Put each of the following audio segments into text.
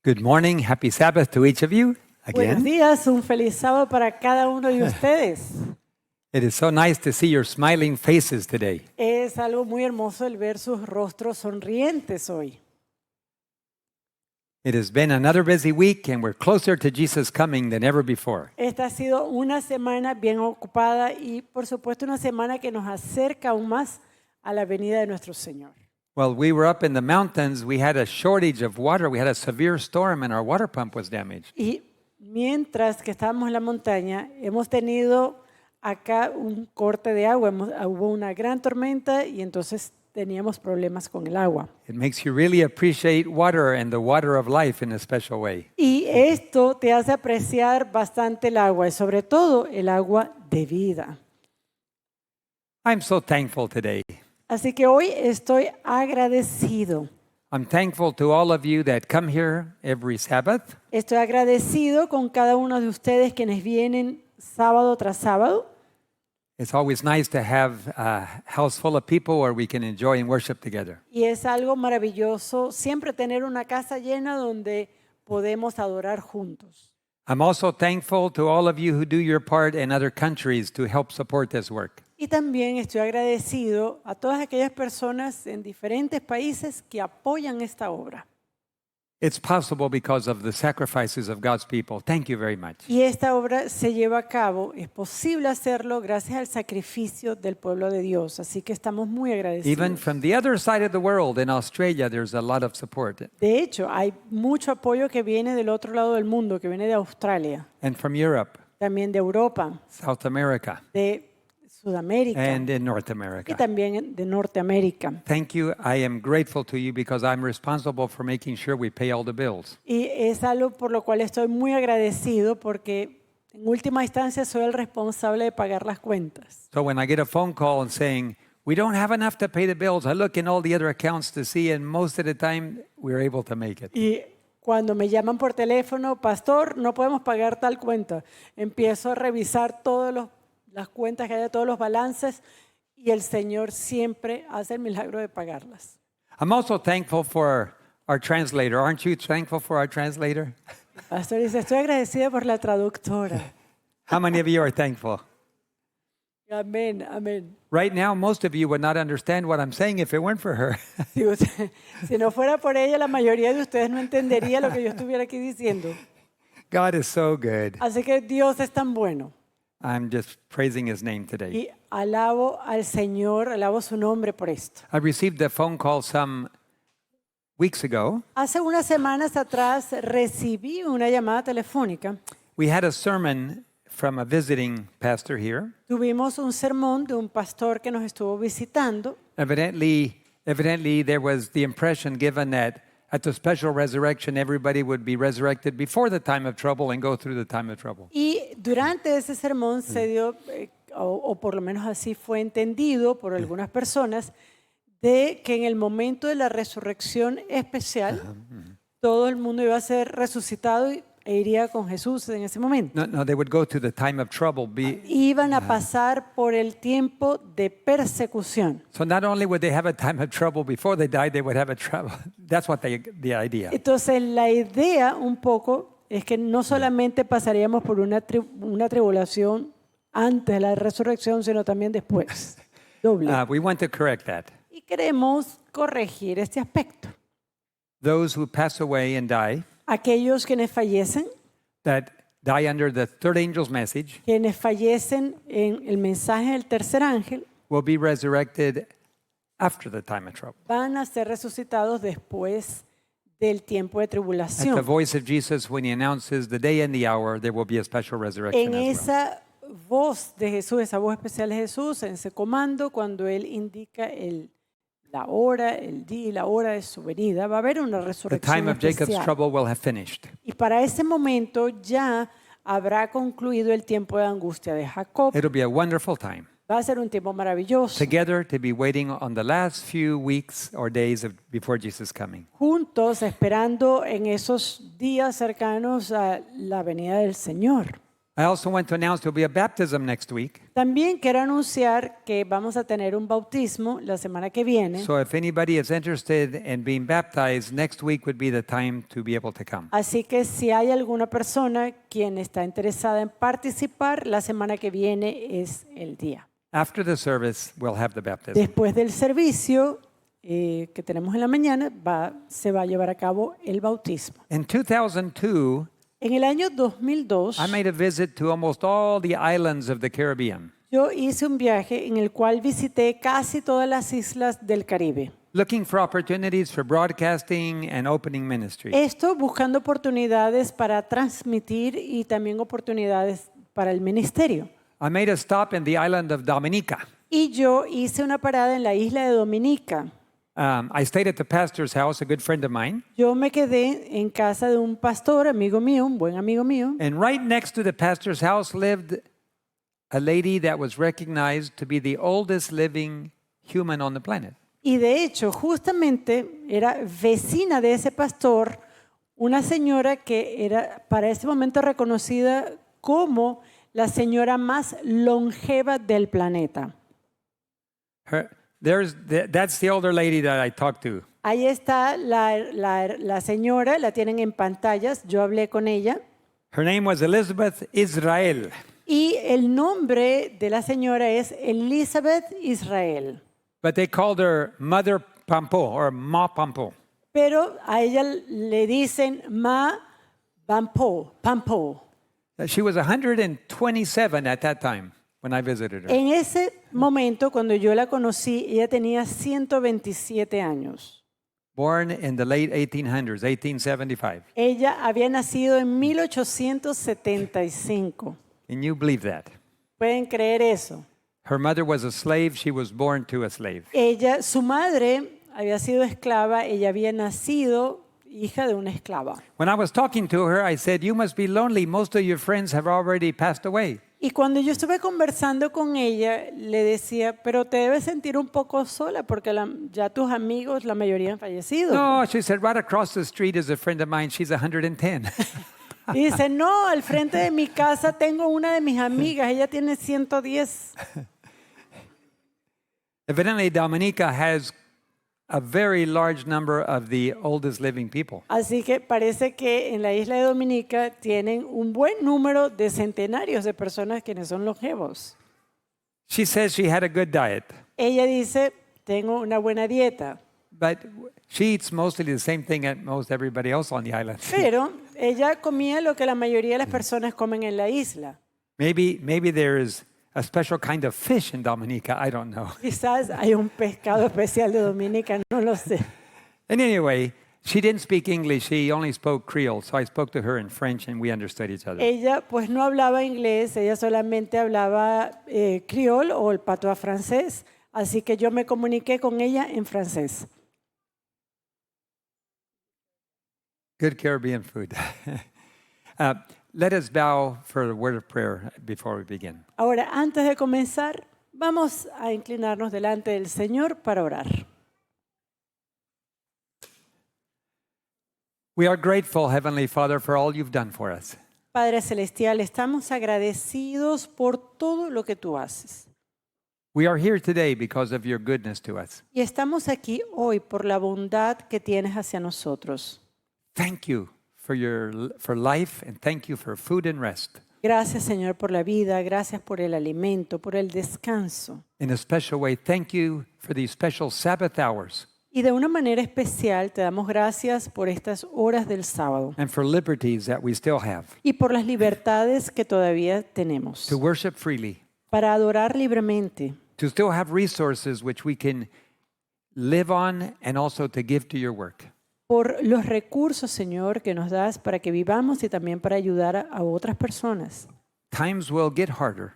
Good morning. Happy Sabbath to each of you Buenos again. días, un feliz sábado para cada uno de ustedes. It is so nice to see your smiling faces today. Es algo muy hermoso el ver sus rostros sonrientes hoy. It has been another busy week and we're closer to Jesus coming than ever before. Esta ha sido una semana bien ocupada y por supuesto una semana que nos acerca aún más a la venida de nuestro Señor. While we were up in the mountains, we had a shortage of water. We had a severe storm and our water pump was damaged. Y mientras que estábamos en la montaña, hemos tenido acá un corte de agua. Hubo una gran tormenta y entonces teníamos problemas con el agua. It makes you really appreciate water and the water of life in a special way. Y esto te hace apreciar bastante el agua y sobre todo el agua de vida. I'm so thankful today. Así que hoy estoy agradecido. I'm thankful to all of you that come here every Sabbath. Estoy agradecido con cada uno de ustedes quienes vienen sábado tras sábado. It's always nice to have a house full of people where we can enjoy and worship together. Y es algo maravilloso siempre tener una casa llena donde podemos adorar juntos. I'm also thankful to all of you who do your part in other countries to help support this work. Y también estoy agradecido a todas aquellas personas en diferentes países que apoyan esta obra. It's possible because of the sacrifices of God's people. Thank you very much. Y esta obra se lleva a cabo, es posible hacerlo gracias al sacrificio del pueblo de Dios. Así que estamos muy agradecidos. Even from the other side of the world in Australia, there's a lot of support. De hecho, hay mucho apoyo que viene del otro lado del mundo, que viene de Australia, And from Europe, también de Europa, South America, de Sudamérica and in North y America. también de Norteamérica. Thank you. I am grateful to you because I'm responsible for making sure we pay all the bills. Y es algo por lo cual estoy muy agradecido porque en última instancia soy el responsable de pagar las cuentas. So when I get a phone call and saying, we don't have enough to pay the bills, I look in all the other accounts to see, and most of the time, we're able to make it. Y cuando me llaman por teléfono, pastor, no podemos pagar tal cuenta, empiezo a revisar todas las cuentas que hay de todos los balances y el Señor siempre hace el milagro de pagarlas. I'm also thankful for our translator. Aren't you thankful for our translator? El pastor dice, estoy agradecida por la traductora. How many of you are thankful? Amén, amén. Right now, most of you would not understand what I'm saying if it weren't for her. Si no fuera por ella, la mayoría de ustedes no entendería lo que yo estuviera aquí diciendo. God is so good. Así que Dios es tan bueno. I'm just praising his name today. Y alabo al Señor, alabo su nombre por esto. I received a phone call some weeks ago. Hace unas semanas atrás recibí una llamada telefónica. We had a sermon from a visiting pastor here. Tuvimos un sermón de un pastor que nos estuvo visitando. Evidently, there was the impression given that at the special resurrection, everybody would be resurrected before the time of trouble and go through the time of trouble. Y durante ese sermón se dio, o por lo menos así fue entendido por algunas personas, de que en el momento de la resurrección especial, todo el mundo iba a ser resucitado e iría con Jesús en ese momento. No, they would go to the time of trouble. Iban a pasar por el tiempo de persecución. So not only would they have a time of trouble before they died, they would have a trouble. That's what the idea. Entonces la idea un poco es que no solamente pasaríamos por una tribulación antes de la resurrección, sino también después. Doble. We want to correct that. Y queremos corregir este aspecto. Those who pass away and die, Aquellos quienes fallecen, that die under the third angel's message, quienes fallecen en el mensaje del tercer ángel, will be resurrected after the time of trouble. van a ser resucitados después del tiempo de At the tribulación. voice of Jesus, when he announces the day and the hour, there will be a special resurrection En as well. esa voz de Jesús, esa voz especial de Jesús, en ese comando, cuando Él indica la hora, el día y la hora de su venida, va a haber una The resurrección time of Jacob's especial. trouble will have finished. Y para ese momento ya habrá concluido el tiempo de angustia de Jacob. It'll be a wonderful time. Va a ser un tiempo maravilloso. Together to be waiting on the last few weeks or days before Jesus' coming. Juntos esperando en esos días cercanos a la venida del Señor. I also want to announce there'll be a baptism next week. También quiero anunciar que vamos a tener un bautismo la semana que viene. So if anybody is interested in being baptized, next week would be the time to be able to come. Así que si hay alguna persona quien está interesada en participar, la semana que viene es el día. After the service, we'll have the baptism. Después del servicio que tenemos en la mañana, se va a llevar a cabo el bautismo. In 2002, En el año 2002, I made a visit to almost all the islands of the Caribbean, yo hice un viaje en el cual visité casi todas las islas del Caribe. looking for opportunities for broadcasting and opening ministry. Esto buscando oportunidades para transmitir y también oportunidades para el ministerio. I made a stop in the island of Dominica. Y yo hice una parada en la isla de Dominica. I stayed at the pastor's house, a good friend of mine. Yo me quedé en casa de un pastor, amigo mío, un buen amigo mío. And right next to the pastor's house lived a lady that was recognized to be the oldest living human on the planet. Y de hecho, justamente era vecina de ese pastor, una señora que era para ese momento reconocida como la señora más longeva del planeta. That's the older lady that I talked to. Ahí está la señora, la tienen en pantallas, yo hablé con ella. Her name was Elizabeth Israel. Y el nombre de la señora es Elizabeth Israel. But they called her Mother Pampo or Ma Pampo. Pero a ella le dicen Ma Pampo. She was 127 at that time when I visited her. En ese momento, cuando yo la conocí, ella tenía 127 años. Born in the late 1800s, 1875. Ella había nacido en 1875. Can you believe that? ¿Pueden creer eso? Her mother was a slave. She was born to a slave. Su madre había sido esclava, ella había nacido hija de una esclava. When I was talking to her, I said, "You must be lonely. Most of your friends have already passed away." Y cuando yo estuve conversando con ella, le decía, pero te debes sentir un poco sola porque ya tus amigos, la mayoría han fallecido. No, she said, right across the street is a friend of mine. She's 110. Y dice, no, al frente de mi casa tengo una de mis amigas, ella tiene 110. Evidently, Dominica has a very large number of the oldest living people. Así que parece que en la isla de Dominica tienen un buen número de centenarios de personas quienes son longevos. She says she had a good diet, Ella dice, tengo una buena dieta, but she eats mostly the same thing that most everybody else on the island. pero ella comía lo que la mayoría de las personas comen en la isla. Maybe there is a special kind of fish in Dominica. I don't know. Quizás hay un pescado especial de Dominica, no lo sé. And anyway, she didn't speak English. She only spoke Creole. So I spoke to her in French and we understood each other. Ella pues no hablaba inglés, ella solamente hablaba criol o el patois francés, así que yo me comuniqué con ella en francés. Good Caribbean food. Let us bow for a word of prayer before we begin. Ahora, antes de comenzar, vamos a inclinarnos delante del Señor para orar. We are grateful, Heavenly Father, for all you've done for us. Padre Celestial, estamos agradecidos por todo lo que tú haces. We are here today because of your goodness to us. Y estamos aquí hoy por la bondad que tienes hacia nosotros. Thank you for life and thank you for food and rest. Gracias, Señor, por la vida, gracias por el alimento, por el descanso. In a special way, thank you for these special Sabbath hours Y de una manera especial te damos gracias por estas horas del sábado and for liberties that we still have y por las libertades que todavía tenemos to worship freely, para adorar libremente, to still have resources which we can live on and also to give to your work. por los recursos, Señor, que nos das para que vivamos y también para ayudar a otras personas. Times will get harder.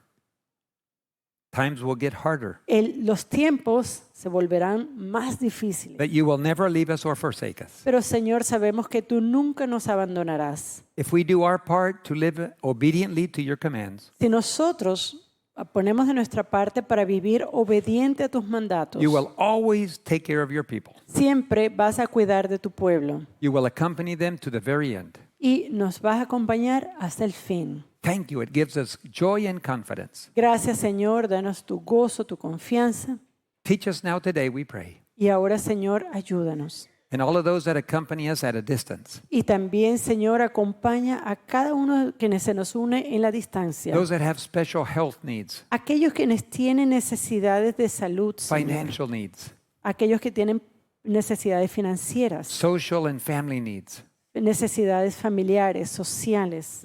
Times will get harder. Los tiempos se volverán más difíciles. But you will never leave us or forsake us. Pero, Señor, sabemos que tú nunca nos abandonarás. If we do our part to live obediently to your commands, Si nosotros ponemos de nuestra parte para vivir obediente a tus mandatos, you will always take care of your people. siempre vas a cuidar de tu pueblo You will accompany them to the very end. y nos vas a acompañar hasta el fin. Thank you. It gives us joy and confidence. Gracias, Señor. Danos tu gozo, tu confianza. Teach us now today, we pray. Y ahora, Señor, ayúdanos. And all of those that accompany us at a distance, Y también, Señor, acompaña a cada uno de quienes se nos une en la distancia. those that have special health needs, Aquellos quienes tienen necesidades de salud, Señor. financial needs, Aquellos que tienen necesidades financieras, social and family needs. necesidades familiares, sociales.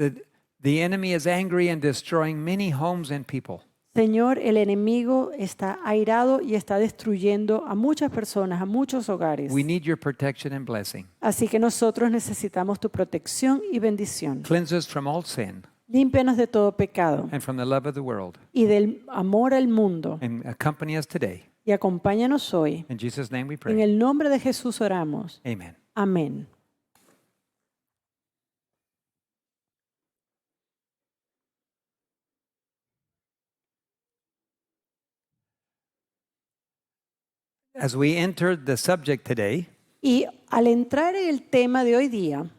The enemy is angry and destroying many homes and people. Señor, el enemigo está airado y está destruyendo a muchas personas, a muchos hogares. We need your protection and blessing. Así que nosotros necesitamos tu protección y bendición. Cleanse us from all sin Límpianos de todo pecado and from the love of the world. y del amor al mundo. And accompany us today. Y acompáñanos hoy. In Jesus' name we En pray. el nombre de Jesús oramos. Amen. Amén. As we enter the subject today, Y al entrar en el tema de hoy día,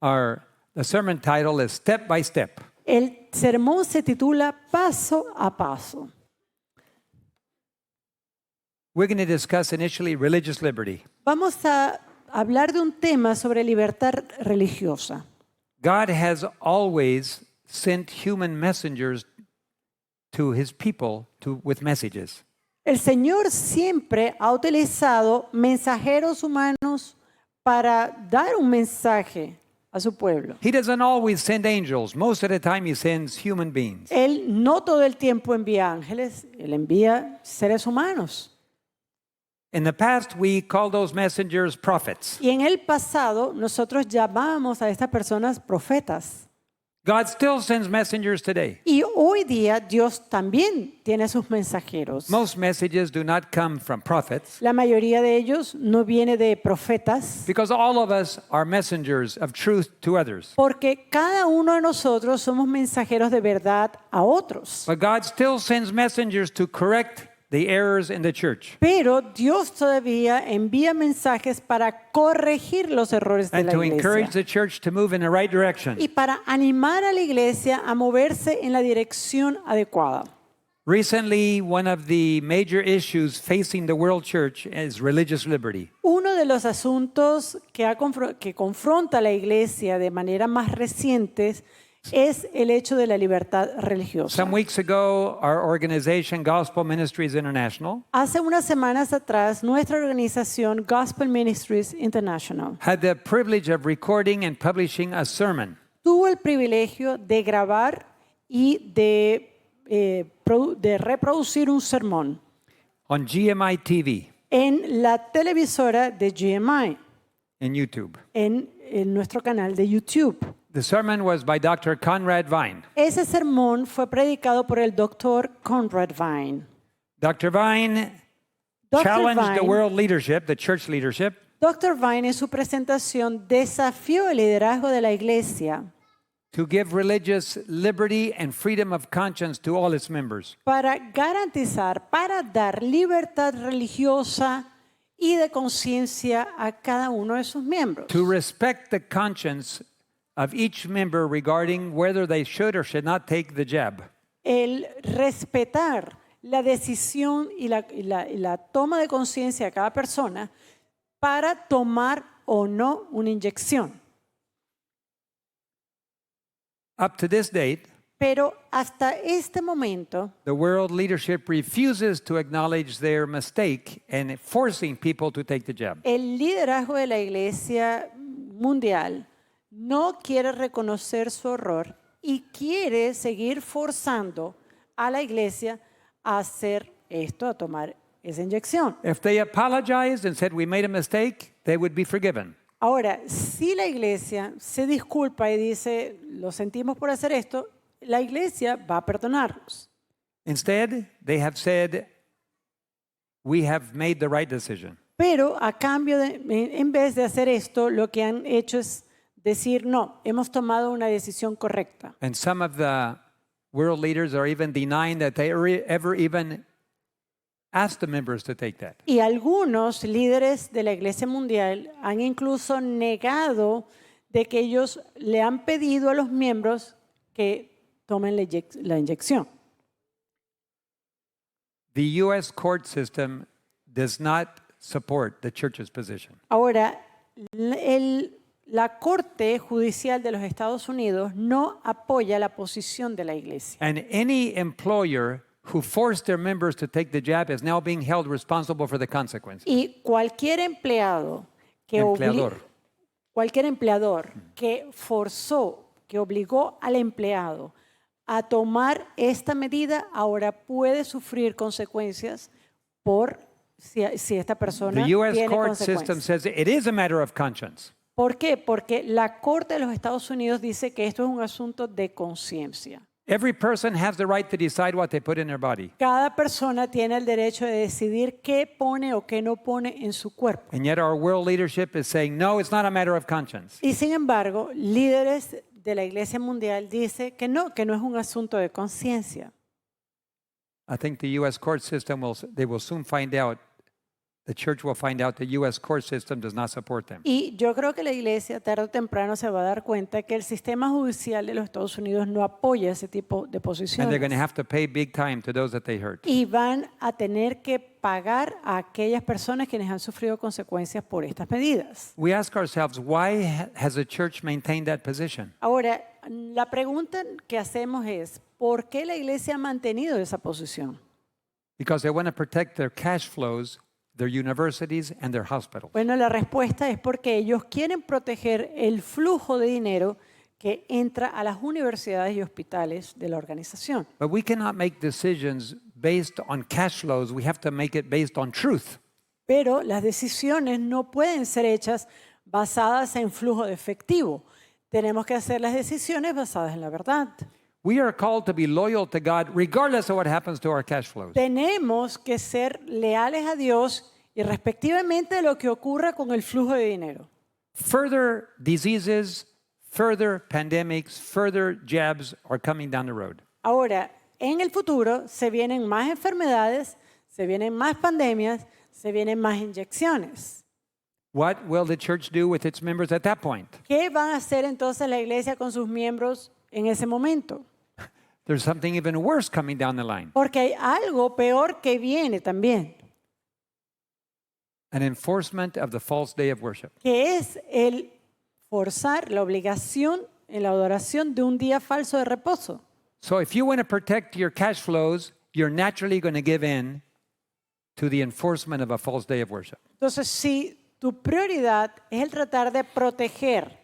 the sermon title is Step by Step. el sermón se titula Paso a Paso. We're going to discuss initially religious liberty. Vamos a hablar de un tema sobre libertad religiosa. God has always sent human messengers to his people with messages. El Señor siempre ha utilizado mensajeros humanos para dar un mensaje a su pueblo. He doesn't always send angels. Most of the time he sends human beings. Él no todo el tiempo envía ángeles, Él envía seres humanos. In the past, we call those messengers prophets. Y en el pasado nosotros llamábamos a estas personas profetas. God still sends messengers today. Y hoy día Dios también tiene sus mensajeros. Most messages do not come from prophets La mayoría de ellos no viene de profetas, because all of us are messengers of truth to others. porque cada uno de nosotros somos mensajeros de verdad a otros. But God still sends messengers to correct the errors in the church Pero Dios todavía envía mensajes para corregir los errores de and la to encourage iglesia the church to move in the right direction. y para animar a la iglesia a moverse en la dirección adecuada. Recently, one of the major issues facing the world church is religious liberty. Uno de los asuntos que confronta a la iglesia de manera más reciente es el hecho de la libertad religiosa. Some weeks ago, our organization, Gospel Ministries International, Hace unas semanas atrás, nuestra organización Gospel Ministries International had the privilege of recording and publishing a sermon tuvo el privilegio de grabar y de reproducir un sermón on GMI TV en la televisora de GMI, in YouTube. en nuestro canal de YouTube. The sermon was by Dr. Conrad Vine. Ese sermón fue predicado por el doctor Conrad Vine. Dr. Vine Dr. challenged the Vine, world leadership, the church leadership, Dr. Vine en su presentación desafió el liderazgo de la iglesia to give religious liberty and freedom of conscience to all its members. para garantizar, para dar libertad religiosa y de conciencia a cada uno de sus miembros. To respect the conscience of each member regarding whether they should or should not take the jab. El respetar la decisión y la toma de conciencia de cada persona para tomar o no una inyección. Up to this date, Pero hasta este momento, the world leadership refuses to acknowledge their mistake and forcing people to take the jab. el liderazgo de la iglesia mundial no quiere reconocer su error y quiere seguir forzando a la iglesia a hacer esto, a tomar esa inyección. If they apologized and said we made a mistake, they would be forgiven. Ahora, si la iglesia se disculpa y dice, lo sentimos por hacer esto, la iglesia va a perdonarnos. Instead, they have said we have made the right decision. Pero a cambio, en vez de hacer esto, lo que han hecho es decir, no, hemos tomado una decisión correcta. And some of the world leaders are even denying that they ever even asked the members to take that. Y algunos líderes de la Iglesia Mundial han incluso negado de que ellos le han pedido a los miembros que tomen la inyección. The U.S. court system does not support the church's position. Ahora, la Corte Judicial de los Estados Unidos no apoya la posición de la iglesia. And any employer who forced their members to take the jab is now being held responsible for the consequences. Y cualquier empleador que forzó, que obligó al empleado a tomar esta medida, ahora puede sufrir consecuencias por si esta persona The U.S. tiene court system consecuencias. says it is a matter of conscience. ¿Por qué? Porque la Corte de los Estados Unidos dice que esto es un asunto de conciencia. Every person has the right to decide what they put in their body. Cada persona tiene el derecho de decidir qué pone o qué no pone en su cuerpo. And yet our world leadership is saying, no, it's not a matter of conscience. Y sin embargo, líderes de la Iglesia Mundial dicen que no es un asunto de conciencia. I think the U.S. court system they will soon find out, the church will find out the U.S. court system does not support them. Y yo creo que la Iglesia tarde o temprano se va a dar cuenta que el sistema judicial de los Estados Unidos no apoya ese tipo de And they're going posiciones. to have to pay big time to those that they hurt. Y van a tener que pagar a aquellas personas quienes han sufrido consecuencias por estas medidas. We ask ourselves, why has the church maintained that position? Ahora, la pregunta que hacemos es, ¿por qué la Iglesia ha mantenido esa posición? Because they want to protect their cash flows, their universities, and their hospitals. Bueno, la respuesta es porque ellos quieren proteger el flujo de dinero que entra a las universidades y hospitales de la organización. But we cannot make decisions based on cash flows. We have to make it based on truth. Pero las decisiones no pueden ser hechas basadas en flujo de efectivo. Tenemos que hacer las decisiones basadas en la verdad. We are called to be loyal to God regardless of what happens to our cash flows. Tenemos que ser leales a Dios y respectivamente de lo que ocurra con el flujo de dinero. Further diseases, further pandemics, further jabs are coming down the road. Ahora, en el futuro se vienen más enfermedades, se vienen más pandemias, se vienen más inyecciones. What will the church do with its members at that point? ¿Qué van a hacer entonces la iglesia con sus miembros en ese momento? There's something even worse coming down the line. Porque hay algo peor que viene también, An enforcement of the false day of worship. que es el forzar la obligación en la adoración de un día falso de reposo. So if you want to protect your cash flows, you're naturally going to give in to the enforcement of a false day of worship. Entonces, si tu prioridad es el tratar de proteger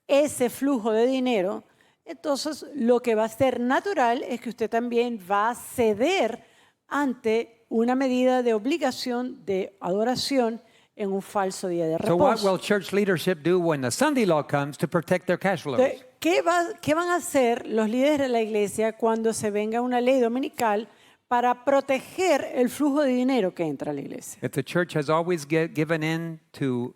ese flujo de dinero, entonces lo que va a ser natural es que usted también va a ceder ante una medida de obligación de adoración en un falso día de So what reposo. will church leadership do when the Sunday law comes to protect their cash flows? Entonces, ¿qué van a hacer los líderes de la iglesia cuando se venga una ley dominical para proteger el flujo de dinero que entra a la iglesia? If the church has always given in to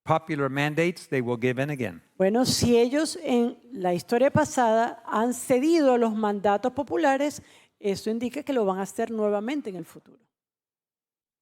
popular mandates, they will give in again. Bueno, si ellos en la historia pasada han cedido a los mandatos populares, eso indica que lo van a hacer nuevamente en el futuro.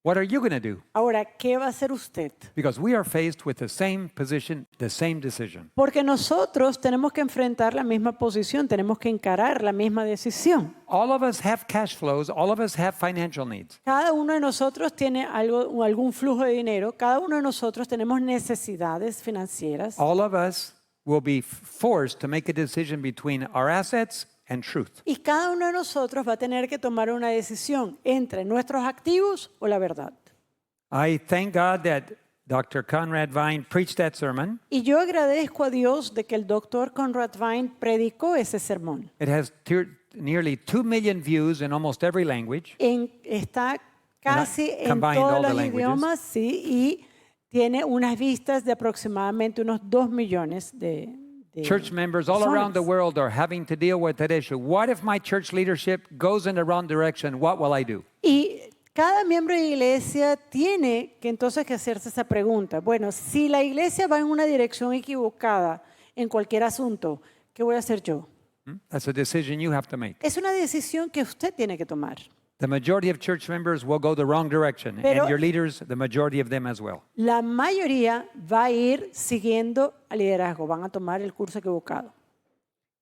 What are you going to do? Ahora, ¿qué va a hacer usted? Because we are faced with the same position, the same decision. Porque nosotros tenemos que enfrentar la misma posición, tenemos que encarar la misma decisión. All of us have cash flows, all of us have financial needs. Cada uno de nosotros tiene algún flujo de dinero, cada uno de nosotros tenemos necesidades financieras. All of us will be forced to make a decision between our assets and truth. Y cada uno de nosotros va a tener que tomar una decisión entre nuestros activos o la verdad. I thank God that Dr. Conrad Vine preached that sermon. Y yo agradezco a Dios de que el doctor Conrad Vine predicó ese sermón. It has nearly 2 million views in almost every language. Está casi en combined todos all the los languages. idiomas, sí, y tiene unas vistas de aproximadamente unos 2 millones de Church members all around the personas. world are having to deal with that issue. What if my church leadership goes in the wrong direction? What will I do? Y cada miembro de iglesia tiene que entonces que hacerse esa pregunta. Bueno, si la iglesia va en una dirección equivocada en cualquier asunto, ¿qué voy a hacer yo? That's a decision you have to make. Es una decisión que usted tiene que tomar. The majority of church members will go the wrong direction, Pero- and your leaders, the majority of them as well. La mayoría va a ir siguiendo al liderazgo, van a tomar el curso equivocado.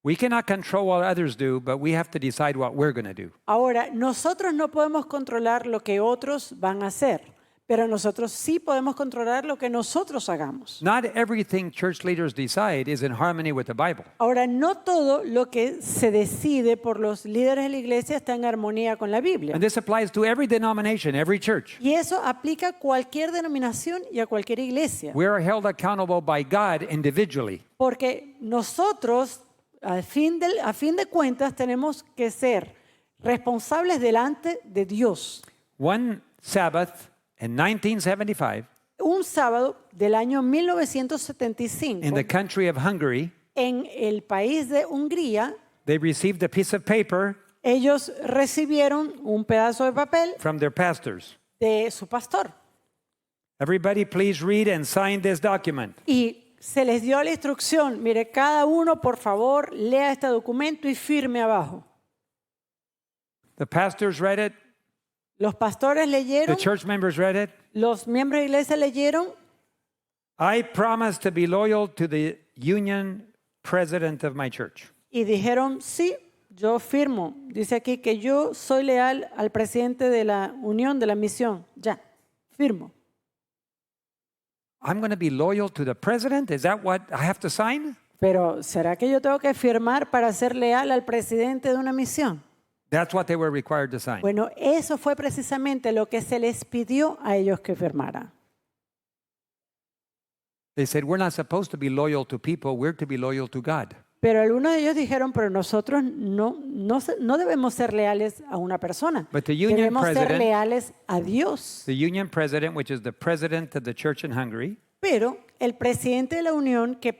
We cannot control what others do, but we have to decide what we're going to do. Ahora, nosotros no podemos controlar lo que otros van a hacer, pero nosotros sí podemos controlar lo que nosotros hagamos. Not everything church leaders decide is in harmony with the Bible. Ahora, no todo lo que se decide por los líderes de la iglesia está en armonía con la Biblia. And this applies to every denomination, every church. Y eso aplica a cualquier denominación y a cualquier iglesia. We are held accountable by God individually. Porque nosotros, a fin de cuentas, tenemos que ser responsables delante de Dios. One Sabbath in 1975, Un sábado del año 1975, in the country of Hungary, en el país de Hungría, they received a piece of paper ellos recibieron un pedazo de papel from their pastors. de su pastor. Everybody please read and sign this document. Y se les dio la instrucción, mire, cada uno por favor lea este documento y firme abajo. The pastors read it, Los pastores the leyeron, church members read it. los miembros de la iglesia leyeron, I promise to be loyal to the union president of my church. y dijeron, sí, yo firmo. Dice aquí que yo soy leal al presidente de la unión de la misión. Ya, firmo. I'm going to be loyal to the president? Is that what I have to sign? Pero ¿será que yo tengo que firmar para ser leal al presidente de una misión? That's what they were required to sign. Bueno, eso fue precisamente lo que se les pidió a ellos que firmaran. They said, we're not supposed to be loyal to people, we're to be loyal to God. Pero algunos de ellos dijeron, pero nosotros no debemos ser leales a una persona. But the union Debemos ser president- leales a Dios. The union president, which is the president of the church in Hungary, Pero el presidente de la unión, que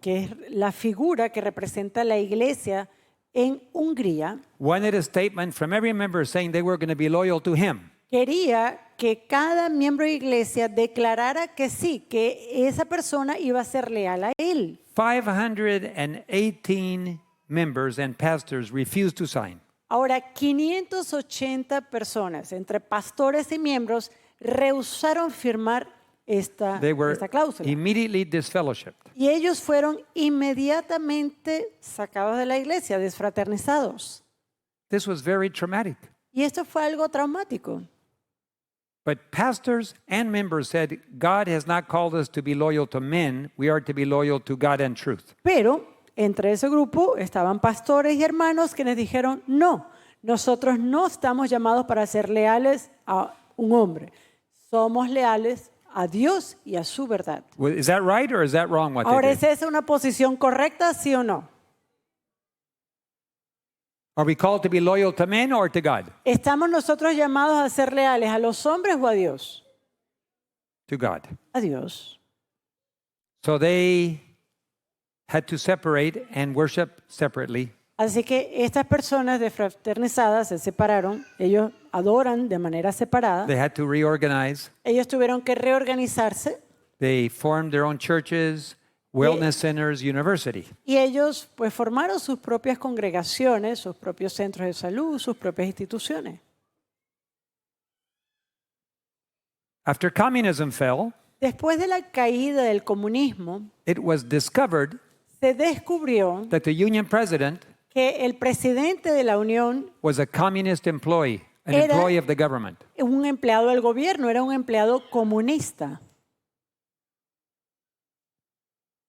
es la figura que representa la iglesia en Hungría, wanted a statement from every member saying they were going to be loyal to him. quería que cada miembro de iglesia declarara que sí, que esa persona iba a ser leal a él. 518 members and pastors refused to sign. Ahora, 580 personas, entre pastores y miembros, rehusaron firmar esta They were cláusula. immediately disfellowshipped. Y ellos fueron inmediatamente sacados de la iglesia, desfraternizados. This was very traumatic. Y esto fue algo traumático. But pastors and members said, God has not called us to be loyal to men, we are to be loyal to God and truth. Pero entre ese grupo estaban pastores y hermanos que les dijeron, no, nosotros no estamos llamados para ser leales a un hombre. Somos leales a Dios y a su verdad. Well, is that right or is that wrong what Ahora, they ¿es did? esa una posición correcta, sí o no? Are we called to be loyal to men or to God? ¿Estamos nosotros llamados a ser leales a los hombres o a Dios? To God. A Dios. So they had to separate and worship separately. Así que estas personas desfraternizadas se separaron, ellos adoran de manera separada, They had to reorganize. ellos tuvieron que reorganizarse They formed their own churches, wellness centers, university. y ellos pues formaron sus propias congregaciones, sus propios centros de salud, sus propias instituciones. After communism fell, Después de la caída del comunismo, it was discovered se descubrió that the union president que el presidente de la Unión was a communist employee, an Era- employee of the government. un empleado del gobierno, era un empleado comunista.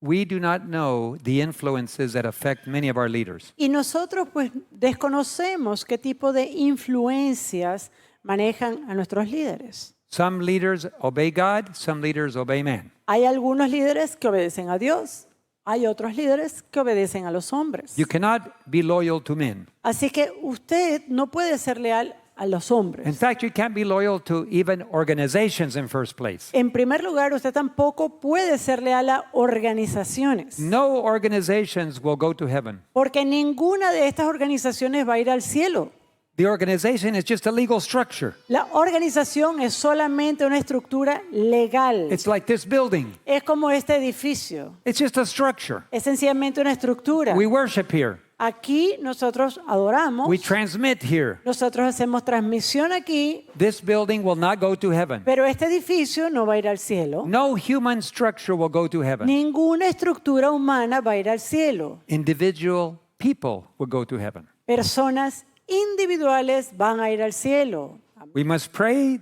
We do not know the influences that affect many of our leaders. Y nosotros pues desconocemos qué tipo de influencias manejan a nuestros líderes. Some leaders obey God, some leaders obey man. Hay algunos líderes que obedecen a Dios, hay otros líderes que obedecen a los hombres. You cannot be loyal to men. Así que usted no puede ser leal a los In hombres. fact, you can't be loyal to even organizations in first place. En primer lugar, usted tampoco puede ser leal a organizaciones, No organizations will go to heaven. porque ninguna de estas organizaciones va a ir al cielo. The organization is just a legal structure. La organización es solamente una estructura legal. It's like this building. Es como este edificio. It's just a structure. Es sencillamente una estructura. We worship here. Aquí nosotros adoramos, We transmit here. nosotros hacemos transmisión aquí, This building will not go to heaven. pero este edificio no va a ir al cielo. No human structure will go to heaven. Ninguna estructura humana va a ir al cielo. Individual people will go to heaven. Personas individuales van a ir al cielo. We must pray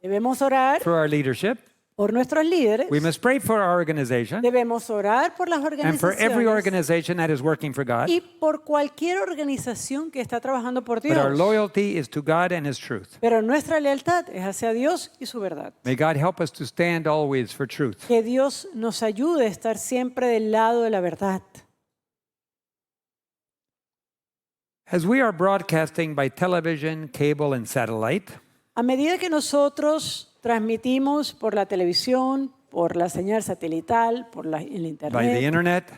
Debemos orar for our leadership. por nuestros líderes. We must pray for our organization Debemos orar por las and for every organizaciones organization that is working for God. y por cualquier organización que está trabajando por But our Dios. loyalty is to God and His truth. Pero nuestra lealtad es hacia Dios y su verdad. May God help us to stand always for truth. Que Dios nos ayude a estar siempre del lado de la verdad. As we are broadcasting by television, cable, and satellite, A medida que nosotros transmitimos por la televisión, por la señal satelital, por el by the internet, internet,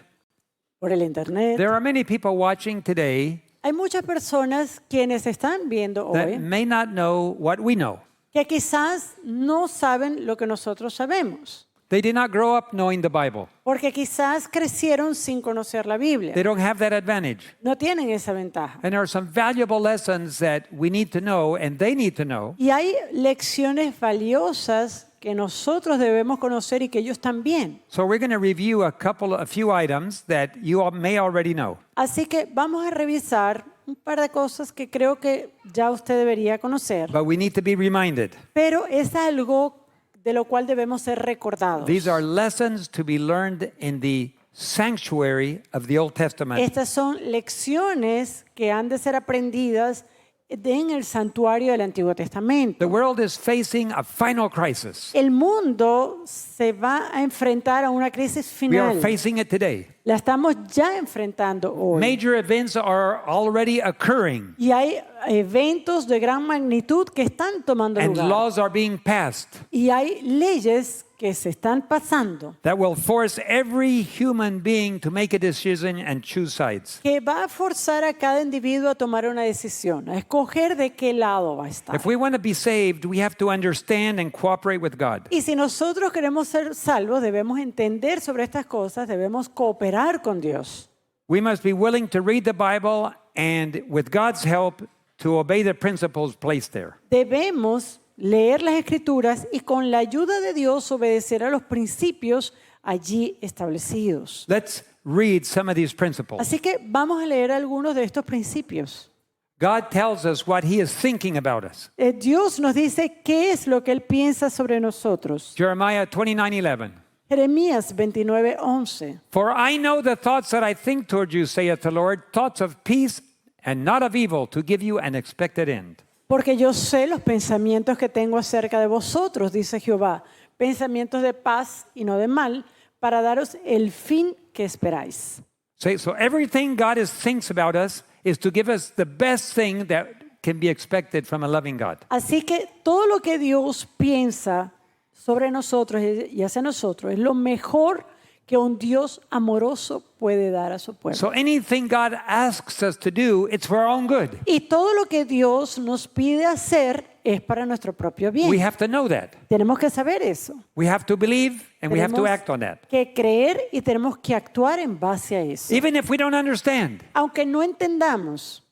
por el internet, there are many people watching today hay muchas personas quienes están viendo that hoy may not know what we know. que quizás no saben lo que nosotros sabemos, They did not grow up knowing the Bible. porque quizás crecieron sin conocer la Biblia. They don't have that advantage. No tienen esa ventaja. And there are some valuable lessons that we need to know and they need to know. Y hay lecciones valiosas que nosotros debemos conocer y que ellos también. So we're going to review a few items that you all may already know. Así que vamos a revisar un par de cosas que creo que ya usted debería conocer, But we need to be reminded. pero es algo de lo cual debemos ser recordados. These are lessons to be learned in the sanctuary of the Old Testament. Estas son lecciones que han de ser aprendidas en el santuario del Antiguo Testamento. The world is facing a final crisis. El mundo se va a enfrentar a una crisis We are final. facing it today. La estamos ya enfrentando hoy. Major events are already occurring Y hay eventos de gran magnitud que están tomando and lugar. laws are being passed Y hay leyes que se están pasando that will force every human being to make a decision and choose sides. que va a forzar a cada individuo a tomar una decisión, a escoger de qué lado va a estar. If we want to be saved, we have to understand and cooperate with God. Y si nosotros queremos ser salvos, debemos entender sobre estas cosas, debemos cooperar con Dios. We must be willing to read the Bible and, with God's help, to obey the principles placed there. Debemos leer las Escrituras y con la ayuda de Dios obedecer a los principios allí establecidos. Let's read some of these principles. Así que vamos a leer algunos de estos principios. God tells us what He is thinking about us. Dios nos dice qué es lo que Él piensa sobre nosotros. Jeremiah 29:11. Jeremías 29:11. For I know the thoughts that I think toward you, saith the Lord, thoughts of peace and not of evil, to give you an expected end. Porque yo sé los pensamientos que tengo acerca de vosotros, dice Jehová, pensamientos de paz y no de mal, para daros el fin que esperáis. So everything God thinks about us is to give us the best thing that can be expected from a loving God. Así que todo lo que Dios piensa sobre nosotros y hacia nosotros es lo mejor que un Dios amoroso puede dar a su pueblo. So anything God asks us to do, it's for our own good. Y todo lo que Dios nos pide hacer es para nuestro propio We bien. have to know that. Tenemos que saber eso. We have to believe and we have to Tenemos act on that. que creer y tenemos que actuar en base a eso. Even if we don't understand, Aunque no entendamos,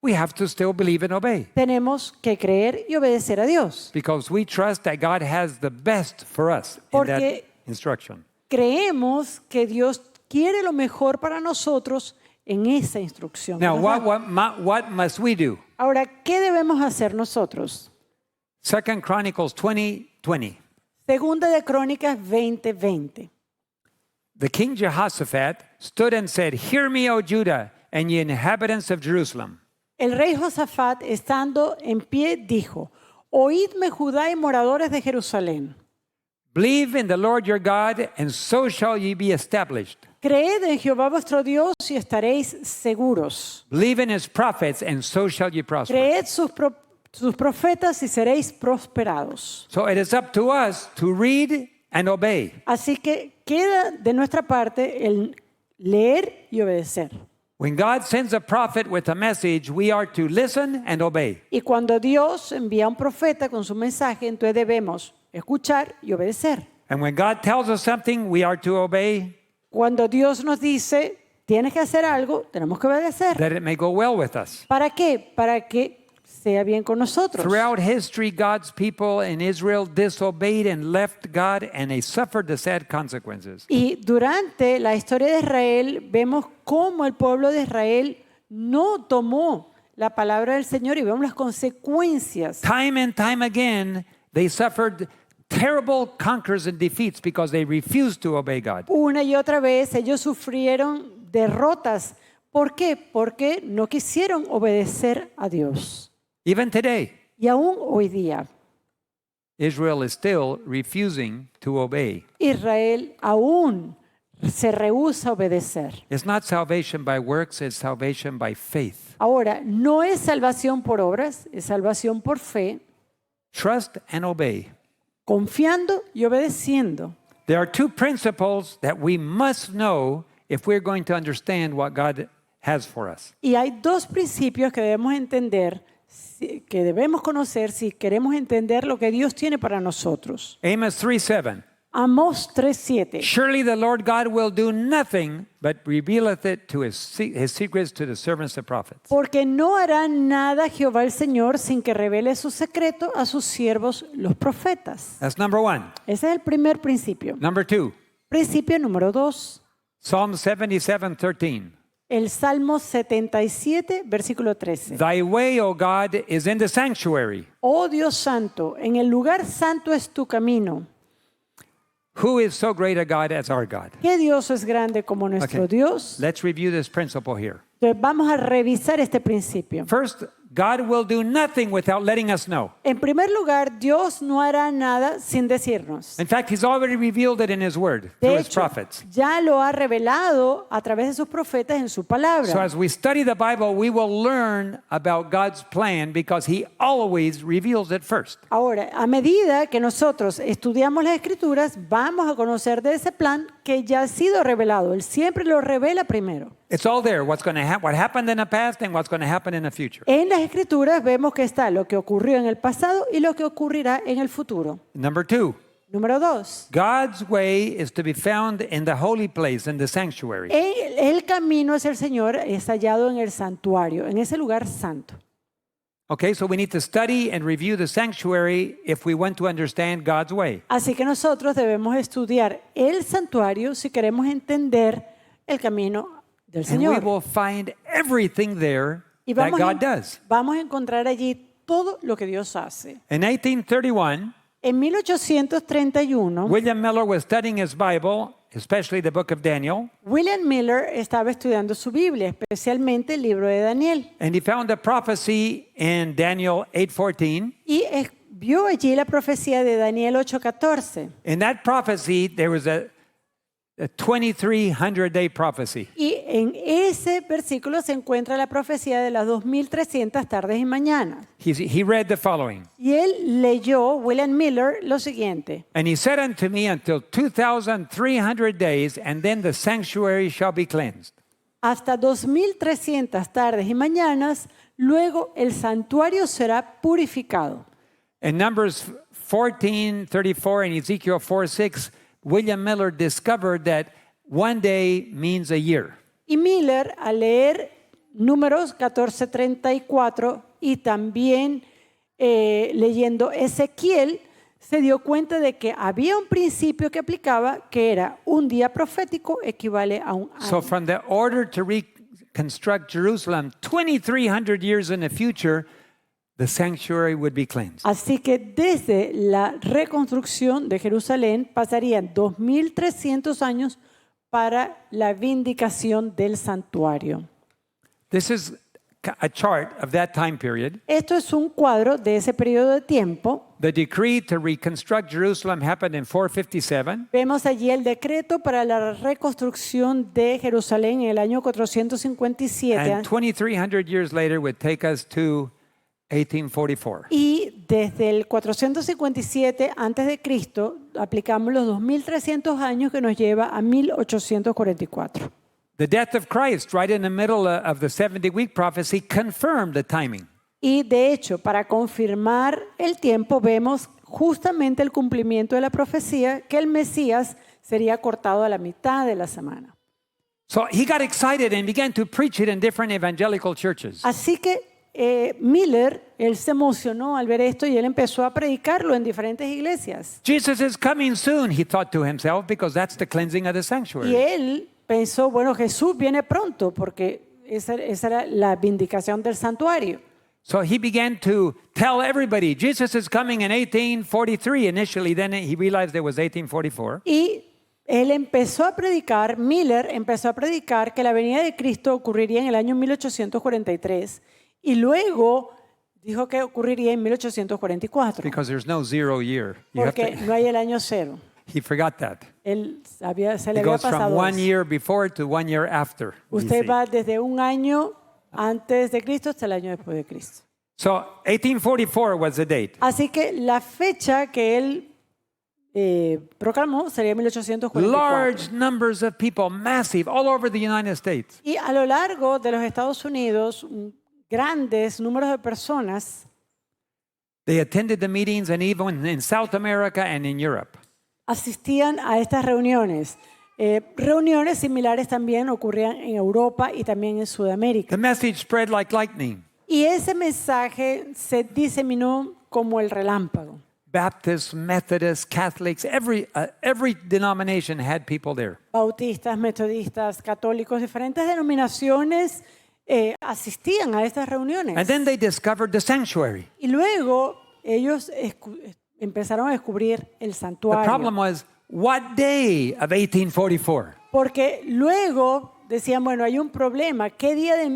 we have to still believe and obey tenemos que creer y obedecer a Dios. because we trust that God has the best for us in that Porque- instruction. Creemos que Dios quiere lo mejor para nosotros en esa instrucción. Now, ¿verdad? what must we do? Ahora, ¿qué debemos hacer nosotros? 2 Chronicles 20:20. Segunda de Crónicas 20:20. The king Jehoshaphat stood and said, "Hear me, O Judah, and ye inhabitants of Jerusalem. El rey Josafat, estando en pie, dijo: Oídme, Judá y moradores de Jerusalén. Believe in the Lord your God, and so shall ye be established. Creed en Jehová vuestro Dios y estaréis seguros. Believe in his prophets, and so shall ye prosper." Creed sus profetas y seréis prosperados. So it is up to us to read and obey. Así que queda de nuestra parte el leer y obedecer. When God sends a prophet with a message, we are to listen and obey. Y cuando Dios envía a un profeta con su mensaje, entonces debemos escuchar y obedecer. And when God tells us something, we are to obey. Cuando Dios nos dice tienes que hacer algo, tenemos que obedecer. that it may go well with us. ¿Para qué? Para que sea bien con nosotros. Throughout history, God's people in Israel disobeyed and left God, and they suffered the sad consequences. Y durante la historia de Israel vemos cómo el pueblo de Israel no tomó la palabra del Señor y vemos las consecuencias. Time and time again, they suffered terrible conquers and defeats because they refused to obey God. Una y otra vez ellos sufrieron derrotas. ¿Por qué? Porque no quisieron obedecer a Dios. Even today, Y aún hoy día, Israel is still refusing to obey. Israel aún se rehúsa a obedecer. It's not salvation by works, it's salvation by faith. Ahora, no es salvación por obras, es salvación por fe, Trust and obey. confiando y obedeciendo. There are two principles that we must know if we're going to understand what God has for us. Y hay dos principios que debemos entender, que debemos conocer si queremos entender lo que Dios tiene para nosotros. Amos 3:7. Amós 3:7. Surely the Lord God will do nothing but revealeth it to his secrets to the servants the prophets. Porque no hará nada Jehová el Señor sin que revele su secreto a sus siervos los profetas. That's number one. Ese es el primer principio. Number two, Principio número 2. Psalm 77:13. El Salmo 77, versículo 13. Thy way, O God, is in the sanctuary. Oh Dios santo, en el lugar santo es tu camino. Who is so great a God as our God? ¿Qué Dios es grande como nuestro Okay. Dios? Let's review this principle here. Entonces vamos a revisar este principio. First, God will do nothing without letting us know. En primer lugar, Dios no hará nada sin decirnos. In fact, he's already revealed it in his word De through his hecho, prophets. ya lo ha revelado a través de sus profetas en su So palabra. as we study the Bible, we will learn about God's plan because he always reveals it first. Ahora, a medida que nosotros estudiamos las Escrituras, vamos a conocer de ese plan que ya ha sido revelado. Él siempre lo revela primero. It's all there, what happened in the past and what's going to happen in the future. En las Escrituras vemos que está lo que ocurrió en el pasado y lo que ocurrirá en el futuro. Number two, Número 2. God's way is to be found in the holy place, in the sanctuary. El camino hacia el Señor es hallado en el santuario, en ese lugar santo. Okay, so we need to study and review the sanctuary if we want to understand God's way. Así que nosotros debemos estudiar el santuario si queremos entender el camino del And we Señor. will find everything there Y that vamos, God does. vamos a encontrar allí todo lo que Dios hace. In 1831, En 1831, William Miller was studying his Bible, especially the book of Daniel, William Miller estaba estudiando su Biblia, especialmente el libro de Daniel, and he found a prophecy in Daniel 8:14. y vio allí la profecía de Daniel 8:14. In that prophecy, there was a 2300-day prophecy. Y en ese versículo se encuentra la profecía de las 2300 tardes y mañanas. He read the following. Y él leyó, William Miller, lo siguiente. And he said unto me, until 2300 days, and then the sanctuary shall be cleansed. Hasta 2300 tardes y mañanas, luego el santuario será purificado. In Numbers 14:34 and Ezekiel 4:6, William Miller discovered that one day means a year. Y Miller, al leer Números 14:34 y también leyendo Ezequiel, se dio cuenta de que había un principio que aplicaba, que era un día profético equivale a un So año. from the order to reconstruct Jerusalem 2300 years in the future, the sanctuary would be cleansed. Así que desde la reconstrucción de Jerusalén pasarían 2300 años para la vindicación del santuario. This is a chart of that time period. Esto es un cuadro de ese periodo de tiempo. The decree to reconstruct Jerusalem happened in 457. Vemos allí el decreto para la reconstrucción de Jerusalén en el año 457 And 2300 years later would take us to 1844. y desde el 457 antes de Cristo aplicamos los 2300 años que nos lleva a 1844. The death of Christ, right in the middle of the 70-week prophecy, confirmed the timing. Y de hecho, para confirmar el tiempo, vemos justamente el cumplimiento de la profecía que el Mesías sería cortado a la mitad de la semana. So he got excited and began to preach it in different evangelical churches. Así que Miller, él se emocionó al ver esto y él empezó a predicarlo en diferentes iglesias. Jesus is coming soon, he thought to himself, because that's the cleansing of the Y sanctuary. él pensó, bueno, Jesús viene pronto porque esa era la vindicación del santuario. So he began to tell everybody, Jesus is coming in 1843 initially, then he realized it was 1844. Y él empezó a predicar, Miller empezó a predicar que la venida de Cristo ocurriría en el año 1843 y luego dijo que ocurriría en 1844 Because there's no 0 year. You have porque to, no hay el año cero. he forgot that. Él se le It había goes from pasado 1 eso. year before to 1 year after. Usted BC. va desde un año antes de Cristo hasta el año después de Cristo. So 1844 was the date. Así que la fecha que él proclamó sería 1844. Large numbers of people, massive, all over the United States. Y a lo largo de los Estados Unidos, grandes números de personas They attended the meetings, and even in South America and in Europe. asistían a estas reuniones. Reuniones similares también ocurrían en Europa y también en Sudamérica. The message spread like lightning. Y ese mensaje se diseminó como el relámpago. Baptists, Methodists, Catholics, every denomination had people there. Bautistas, metodistas, católicos, diferentes denominaciones asistían a estas reuniones. And then they discovered the sanctuary. Y luego ellos empezaron a descubrir el The santuario. problem was, what day of 1844? Porque luego decían, bueno, hay un problema. ¿Qué día de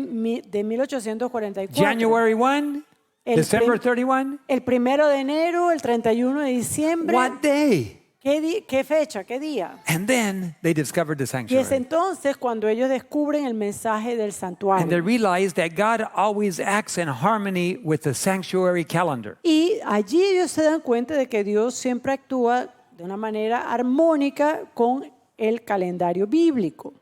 1844? January 1? El December prim- 31? El 1 de enero, el 31 de diciembre. What day? ¿Qué fecha? ¿Qué día? And then they discovered the Y es sanctuary. entonces cuando ellos descubren el mensaje del And they santuario. realized that God always acts in harmony with the sanctuary calendar. Y allí ellos se dan cuenta de que Dios siempre actúa de una manera armónica con el calendario bíblico.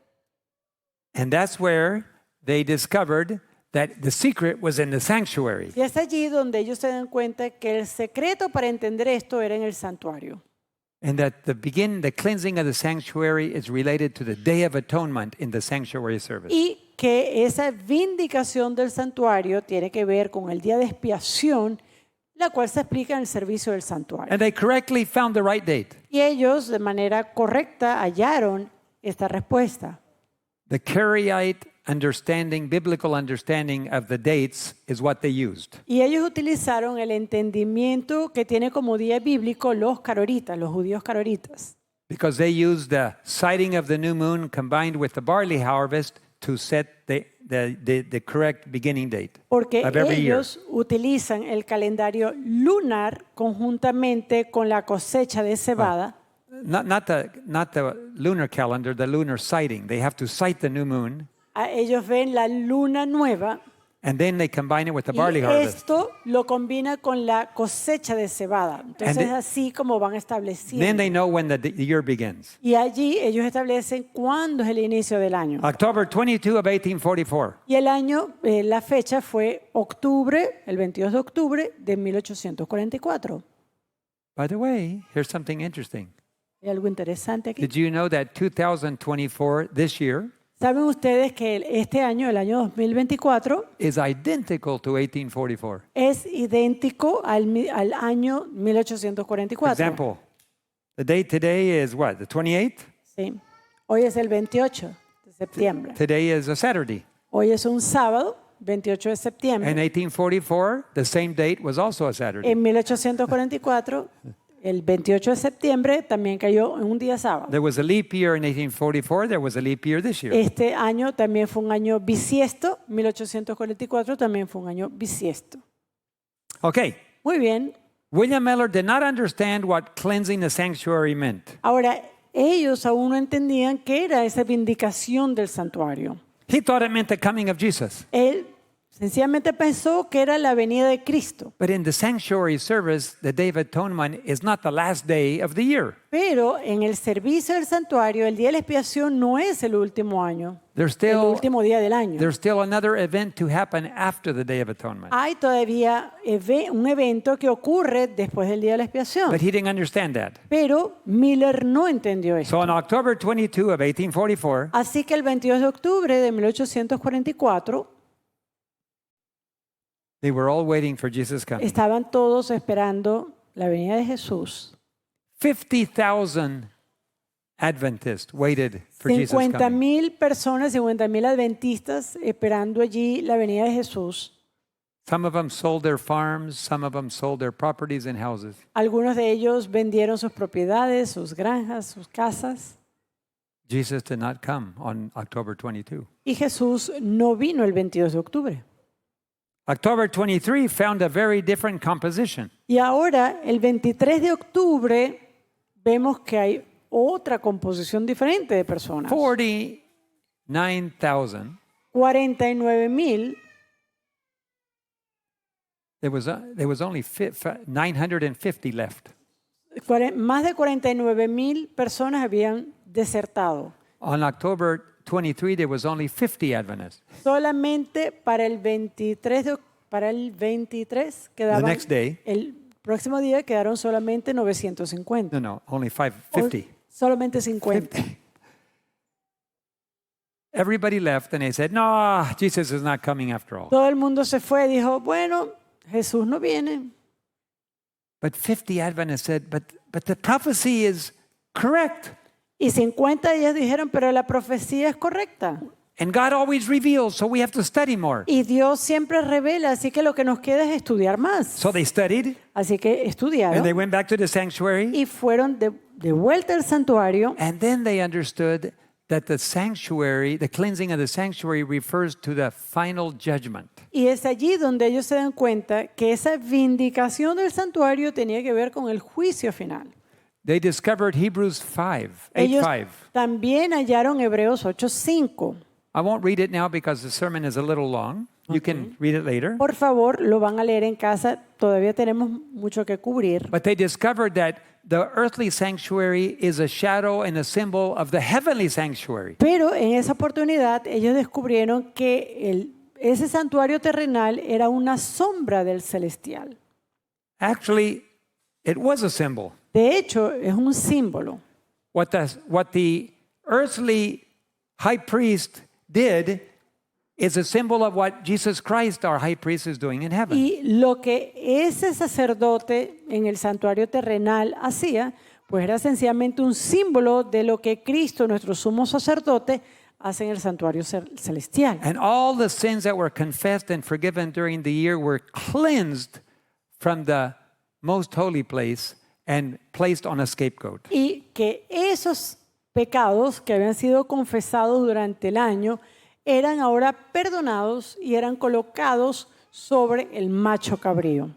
And that's where they discovered that the secret was in the sanctuary. Y es allí donde ellos se dan cuenta que el secreto para entender esto era en el santuario. And that the cleansing of the sanctuary is related to the Day of Atonement in the sanctuary service. Y que esa vindicación del santuario tiene que ver con el día de expiación, la cual se explica en el servicio del santuario. And they correctly found the right date. Y ellos de manera correcta hallaron esta respuesta. The Karaite biblical understanding of the dates is what they used. Y ellos utilizaron el entendimiento que tiene como día bíblico los caroritas, los judíos caroritas. Because they used the sighting of the new moon combined with the barley harvest to set the correct beginning date Porque of every year. ellos utilizan el calendario lunar conjuntamente con la cosecha de cebada. Not the lunar calendar, the lunar sighting. They have to sight the new moon, Ellos ven la luna nueva and then they combine it with the y barley harvest. esto lo combina con la cosecha de cebada. Entonces And es así como van Then estableciendo. they know when the year begins. Y allí ellos establecen cuándo es el inicio del año. October 22 of 1844. Y el año, la fecha fue octubre, el 22 de octubre de 1844. By the way, here's something interesting. Hay algo interesante aquí. Did you know that 2024, this year, ¿Saben ustedes que este año, el año 2024, is identical to 1844? es idéntico al año For 1844? example, the date today is what, the 28th? Sí. Hoy es el 28 de septiembre. Today is a Saturday. Hoy es un sábado, 28 de In septiembre. 1844, the same date was also a Saturday. En 1844, el 28 de septiembre también cayó en un día sábado. There was a leap year in 1844, there was a leap year this year. Este año también fue un año bisiesto, 1844 también fue un año bisiesto. Okay, Muy bien. William Miller did not understand what cleansing the sanctuary meant. Ahora, ellos aún no entendían qué era esa vindicación del santuario. He thought it meant the coming of Jesus. Él Sencillamente pensó que era la venida de Cristo. But in the sanctuary service, the Day of Atonement is not the last day of the year. Pero en el servicio del santuario, el día de la expiación no es el último año, There's el still, último día del año. there's still another event to happen after the Day of Atonement. Hay todavía un evento que ocurre después del día de la expiación. But he didn't understand that. Pero Miller no entendió esto. So on October 22 of 1844, Así que el 22 de octubre de 1844 they were all waiting for Jesus' coming. estaban todos esperando la venida de Jesús. 50,000 Adventists waited for Jesus' coming. 50,000 personas, 50,000 adventistas esperando allí la venida de Jesús. Some of them sold their farms, some of them sold their properties and houses. Algunos de ellos vendieron sus propiedades, sus granjas, sus casas. Jesus did not come on October 22. Y Jesús no vino el 22 de octubre. October 23 found a very different composition. Y ahora, el 23 de octubre, vemos que hay otra composición diferente de personas. 49,000. 49,000. There was only 950 left. Más de 49,000 personas habían desertado. On October 23, there was only 50 Adventists. Solamente para el 23 quedaban. The next day. El próximo día quedaron solamente 950. No, only 50. Solamente 50. Everybody left and they said, no, Jesus is not coming after all. Todo el mundo se fue y dijo, bueno, Jesús no viene. But 50 Adventists said, but the prophecy is correct. Y 50 días dijeron, pero la profecía es correcta. And God always reveals, so we have to study more. Y Dios siempre revela, así que lo que nos queda es estudiar más. So they studied Así que and estudiaron they went back to the sanctuary. y fueron de vuelta al santuario. And then they understood that the sanctuary, the cleansing of the sanctuary refers to the final judgment. Y es allí donde ellos se dan cuenta que esa vindicación del santuario tenía que ver con el juicio final. They discovered Hebrews 5, Ellos 8:5. también hallaron Hebreos 8:5. I won't read it now because the sermon is a little long. You can read it later. Por favor, lo van a leer en casa. Todavía tenemos mucho que cubrir. But they discovered that the earthly sanctuary is a shadow and a symbol of the heavenly sanctuary. Pero en esa oportunidad ellos descubrieron que ese santuario terrenal era una sombra del celestial. Actually, it was a symbol. De hecho, es un símbolo. What the earthly high priest did is a symbol of what Jesus Christ, our high priest, is doing in heaven. Y lo que ese sacerdote en el santuario terrenal hacía, pues era sencillamente un símbolo de lo que Cristo, nuestro sumo sacerdote, hace en el santuario celestial. And all the sins that were confessed and forgiven during the year were cleansed from the most holy place and placed on a scapegoat. Y que esos pecados que habían sido confesados durante el año eran ahora perdonados y eran colocados sobre el macho cabrío.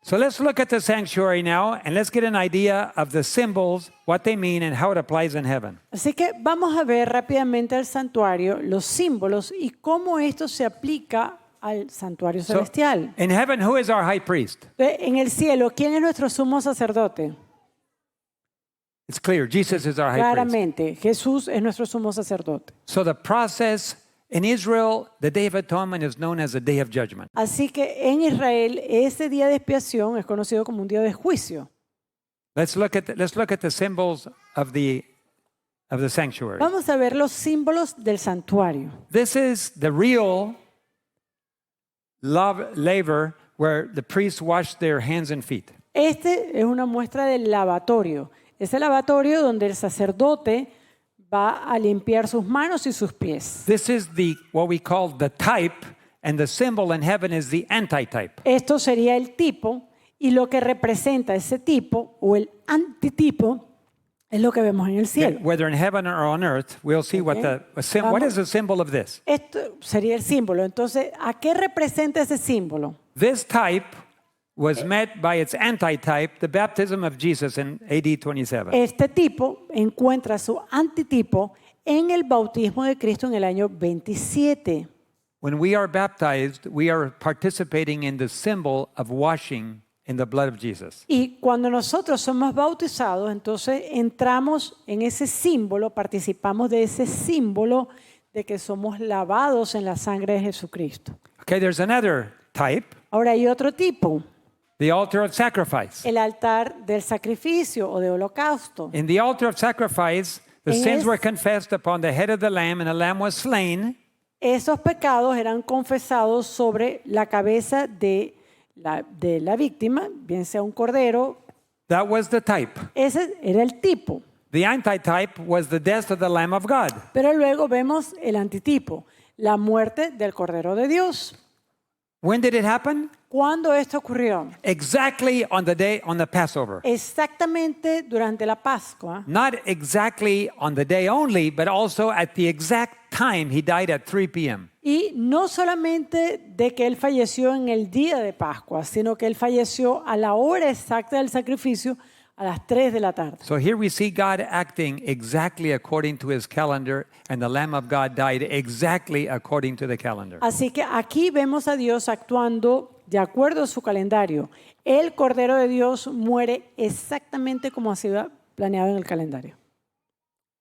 So let's look at the sanctuary now and let's get an idea of the symbols, what they mean and how it applies in heaven. Así que vamos a ver rápidamente al santuario, los símbolos y cómo esto se aplica al santuario So, celestial. in heaven, who is our high priest? En el cielo, ¿quién es nuestro sumo sacerdote? It's clear, Jesus is our high priest. Claramente, Jesús es nuestro sumo sacerdote. So the process in Israel, the Day of Atonement is known as the Day of Judgment. Así que en Israel, ese día de expiación es conocido como un día de juicio. Let's look at the symbols of the sanctuary. Vamos a ver los símbolos del santuario. This is the real laver where the priests wash their hands and feet. Este es una muestra del lavatorio. Es el lavatorio donde el sacerdote va a limpiar sus manos y sus pies. This is what we call the type, and the symbol in heaven is the antitype. Esto sería el tipo y lo que representa ese tipo o el antitipo es lo que vemos en el cielo. Whether in heaven or on earth, we'll see what is the symbol of this. Esto sería el símbolo. Entonces, ¿a qué representa ese símbolo? This type was met by its antitype, the baptism of Jesus in AD 27. Este tipo encuentra su antitipo en el bautismo de Cristo en el año 27. when we are baptized, we are participating in the symbol of washing in the blood of Jesus. Y cuando nosotros somos bautizados, entonces entramos en ese símbolo, participamos de ese símbolo de que somos lavados en la sangre de Jesucristo. Okay, there's another type, Ahora hay otro tipo, the altar of sacrifice. el altar del sacrificio o de holocausto. In the altar of sacrifice, the En sins es- were confessed upon the head of the lamb, and the lamb was slain. Esos pecados eran confesados sobre la cabeza de la víctima, bien sea un cordero. That was the type. Ese era el tipo. The antitype was the death of the Lamb of God. Pero luego vemos el antitipo, la muerte del Cordero de Dios. When did it happen? ¿Cuándo esto ocurrió? Exactly on the day on the Passover. Exactamente durante la Pascua. Not exactly on the day only, but also at the exact time he died at 3 p.m. Y no solamente de que él falleció en el día de Pascua, sino que él falleció a la hora exacta del sacrificio, a las 3 de la tarde. So here we see God acting exactly according to his calendar, and the Lamb of God died exactly according to the calendar. Así que aquí vemos a Dios actuando de acuerdo a su calendario. El Cordero de Dios muere exactamente como ha sido planeado en el calendario.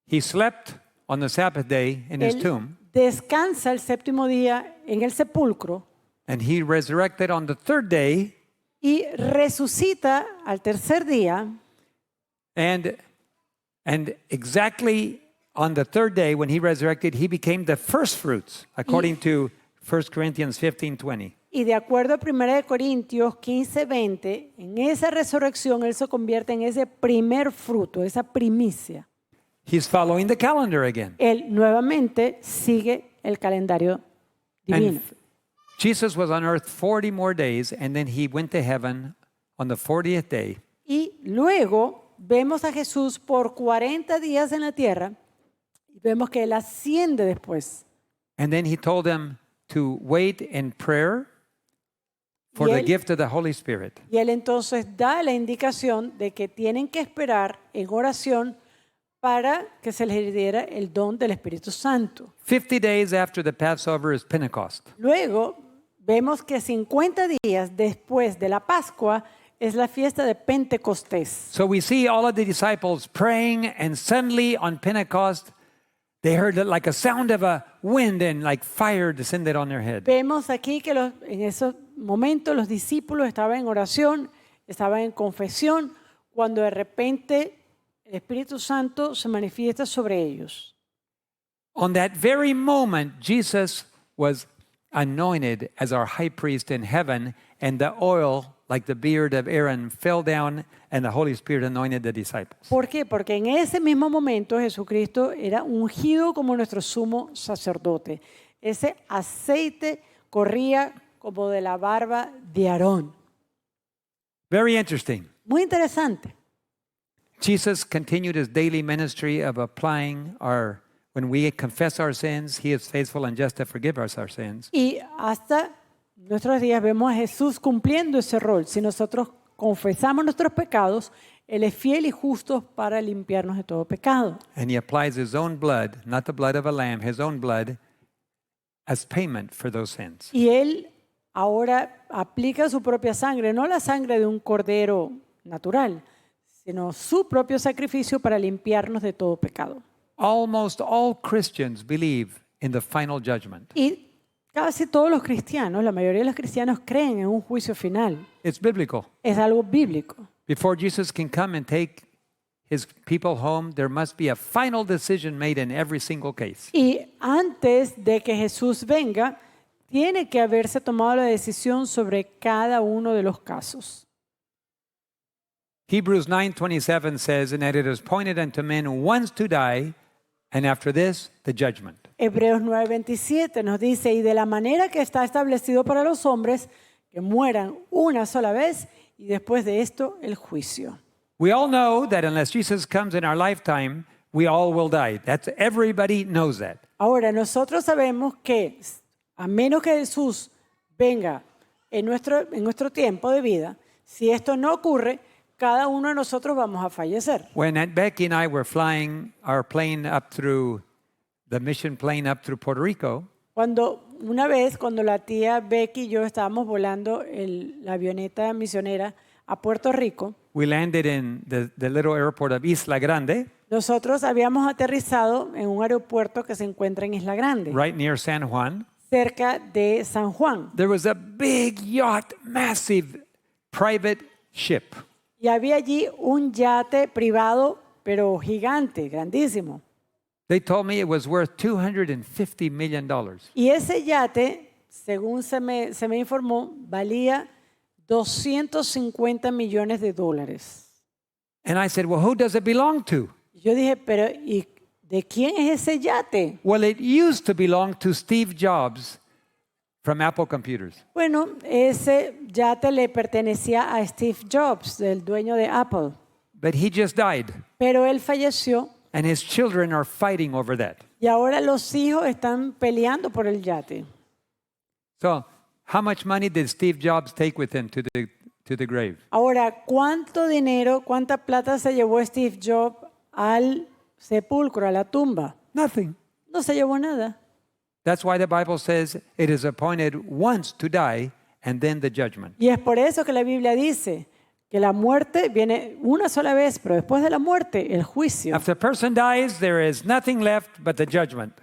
He slept on the Sabbath day in his Él tomb, descansa el séptimo día en el sepulcro and he resurrected on the third day. y resucita al tercer día. And exactly on the third day when he resurrected, he became the first fruits, according to 1 Corinthians 15:20. Y de acuerdo a 1 Corintios 15:20, en esa resurrección él se convierte en ese primer fruto, esa primicia. He's following the calendar again. Él nuevamente sigue el calendario divino. And Jesus was on earth 40 more days, and then he went to heaven on the 40th day. Y luego vemos a Jesús por 40 días en la tierra y vemos que él asciende después. And then he told them to wait in prayer for Y the él- gift of the Holy Spirit. Y él entonces da la indicación de que tienen que esperar en oración para que se les diera el don del Espíritu Santo. 50 days after the Passover is Pentecost. Luego vemos que 50 días después de la Pascua es la fiesta de Pentecostés. So we see all of the disciples praying, and suddenly on Pentecost, they heard it like a sound of a wind, and like fire descended on their head. Vemos aquí que en esos momentos los discípulos estaban en oración, estaban en confesión, cuando de repente el Espíritu Santo se manifiesta sobre ellos. On that very moment, Jesus was anointed as our high priest in heaven, and the oil, like the beard of Aaron, fell down, and the Holy Spirit anointed the disciples. ¿Por qué? Porque en ese mismo momento Jesucristo era ungido como nuestro sumo sacerdote. Ese aceite corría como de la barba de Aarón. Very interesting. Muy interesante. Jesus continued his daily ministry of applying when we confess our sins, he is faithful and just to forgive us our sins. Y hasta nuestros días vemos a Jesús cumpliendo ese rol. Si nosotros confesamos nuestros pecados, Él es fiel y justo para limpiarnos de todo pecado. And he applies his own blood, not the blood of a lamb, his own blood, as payment for those sins. Y Él ahora aplica su propia sangre, no la sangre de un cordero natural, sino su propio sacrificio para limpiarnos de todo pecado. Almost all Christians believe in the final judgment. Y casi todos los cristianos, la mayoría de los cristianos creen en un juicio final. It's biblical. Es algo bíblico. Before Jesus can come and take his people home, there must be a final decision made in every single case. Y antes de que Jesús venga, tiene que haberse tomado la decisión sobre cada uno de los casos. Hebrews 9:27 says, "And that it is appointed unto men once to die, and after this, the judgment." Hebreos 9:27 nos dice, y de la manera que está establecido para los hombres, que mueran una sola vez y después de esto el juicio. We all know that unless Jesus comes in our lifetime, we all will die. Everybody knows that. Ahora, nosotros sabemos que a menos que Jesús venga en nuestro tiempo de vida, si esto no ocurre, cada uno de nosotros vamos a fallecer. When Aunt Becky and I were flying our plane up through the mission plane up through Puerto Rico, Cuando una vez cuando la tía Becky y yo estábamos volando la avioneta misionera a Puerto Rico, we landed in the little airport of Isla Grande, nosotros habíamos aterrizado en un aeropuerto que se encuentra en Isla Grande, right near San Juan. cerca de San Juan. There was a big yacht, massive private ship. Y había allí un yate privado, pero gigante, grandísimo. They told me it was worth $250 million. Y ese yate, según se me informó, valía $250 millones. And I said, well, who does it belong to? Yo dije, pero ¿y de quién es ese yate? Well, it used to belong to Steve Jobs from Apple Computers. Bueno, ese yate le pertenecía a Steve Jobs, el dueño de Apple, But he just died, pero él falleció and his children are fighting over that. y ahora los hijos están peleando por el yate. So, how much money did Steve Jobs take with him to the grave? Ahora, ¿cuánto dinero, cuánta plata se llevó Steve Jobs al sepulcro, a la tumba? Nothing. No se llevó nada. That's why the Bible says it is appointed once to die and then the judgment. Y es por eso que la Biblia dice que la muerte viene una sola vez, pero después de la muerte, el juicio. After a person dies, there is nothing left but the judgment.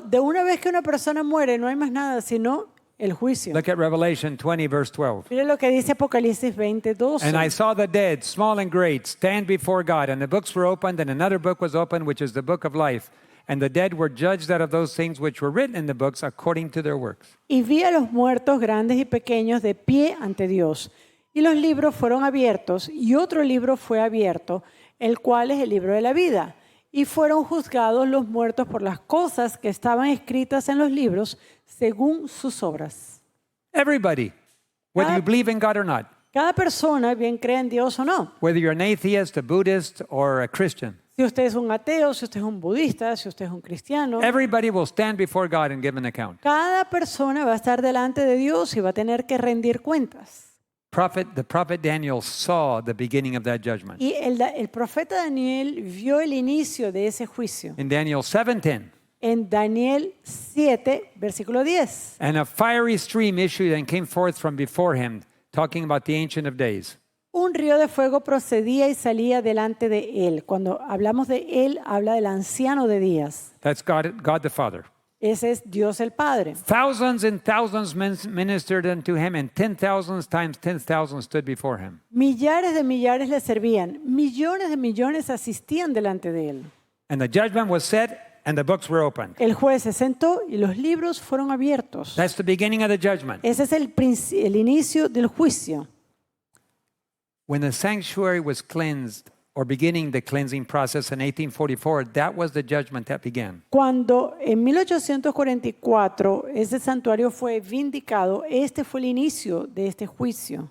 De una vez que una persona muere, no hay más nada, sino el juicio. Look at Revelation 20, verse 12. Mire lo que dice Apocalipsis 20:12. And I saw the dead, small and great, stand before God, and the books were opened, and another book was opened, which is the book of life. And the dead were judged out of those things which were written in the books according to their works. Y vi a los muertos grandes y pequeños de pie ante Dios. Y los libros fueron abiertos, y otro libro fue abierto, el cual es el libro de la vida. Y fueron juzgados los muertos por las cosas que estaban escritas en los libros según sus obras. Everybody, whether you believe in God or not, Cada persona, bien crea en Dios o no. whether you're an atheist, a Buddhist, or a Christian, Si usted es un ateo, si usted es un budista, si usted es un cristiano, everybody will stand before God and give an account. cada persona va a estar delante de Dios y va a tener que rendir cuentas. The prophet Daniel saw the beginning of that judgment. Y el profeta Daniel vio el inicio de ese juicio. In Daniel 7:10, En Daniel 7, versículo 10. and a fiery stream issued and came forth from before him, talking about the Ancient of Days. Un río de fuego procedía y salía delante de él. Cuando hablamos de él, habla del anciano de días. That's God the Father. Ese es Dios el Padre. Thousands and thousands ministered unto him, and 10,000 times 10,000 stood before him. Millares de millares le servían. Millones de millones asistían delante de él. And the judgment was set, and the books were opened. El juez se sentó y los libros fueron abiertos. That's the beginning of the judgment. Ese es el inicio del juicio. When the sanctuary was cleansed, or beginning the cleansing process in 1844, that was the judgment that began. Cuando en 1844 ese santuario fue vindicado, este fue el inicio de este juicio.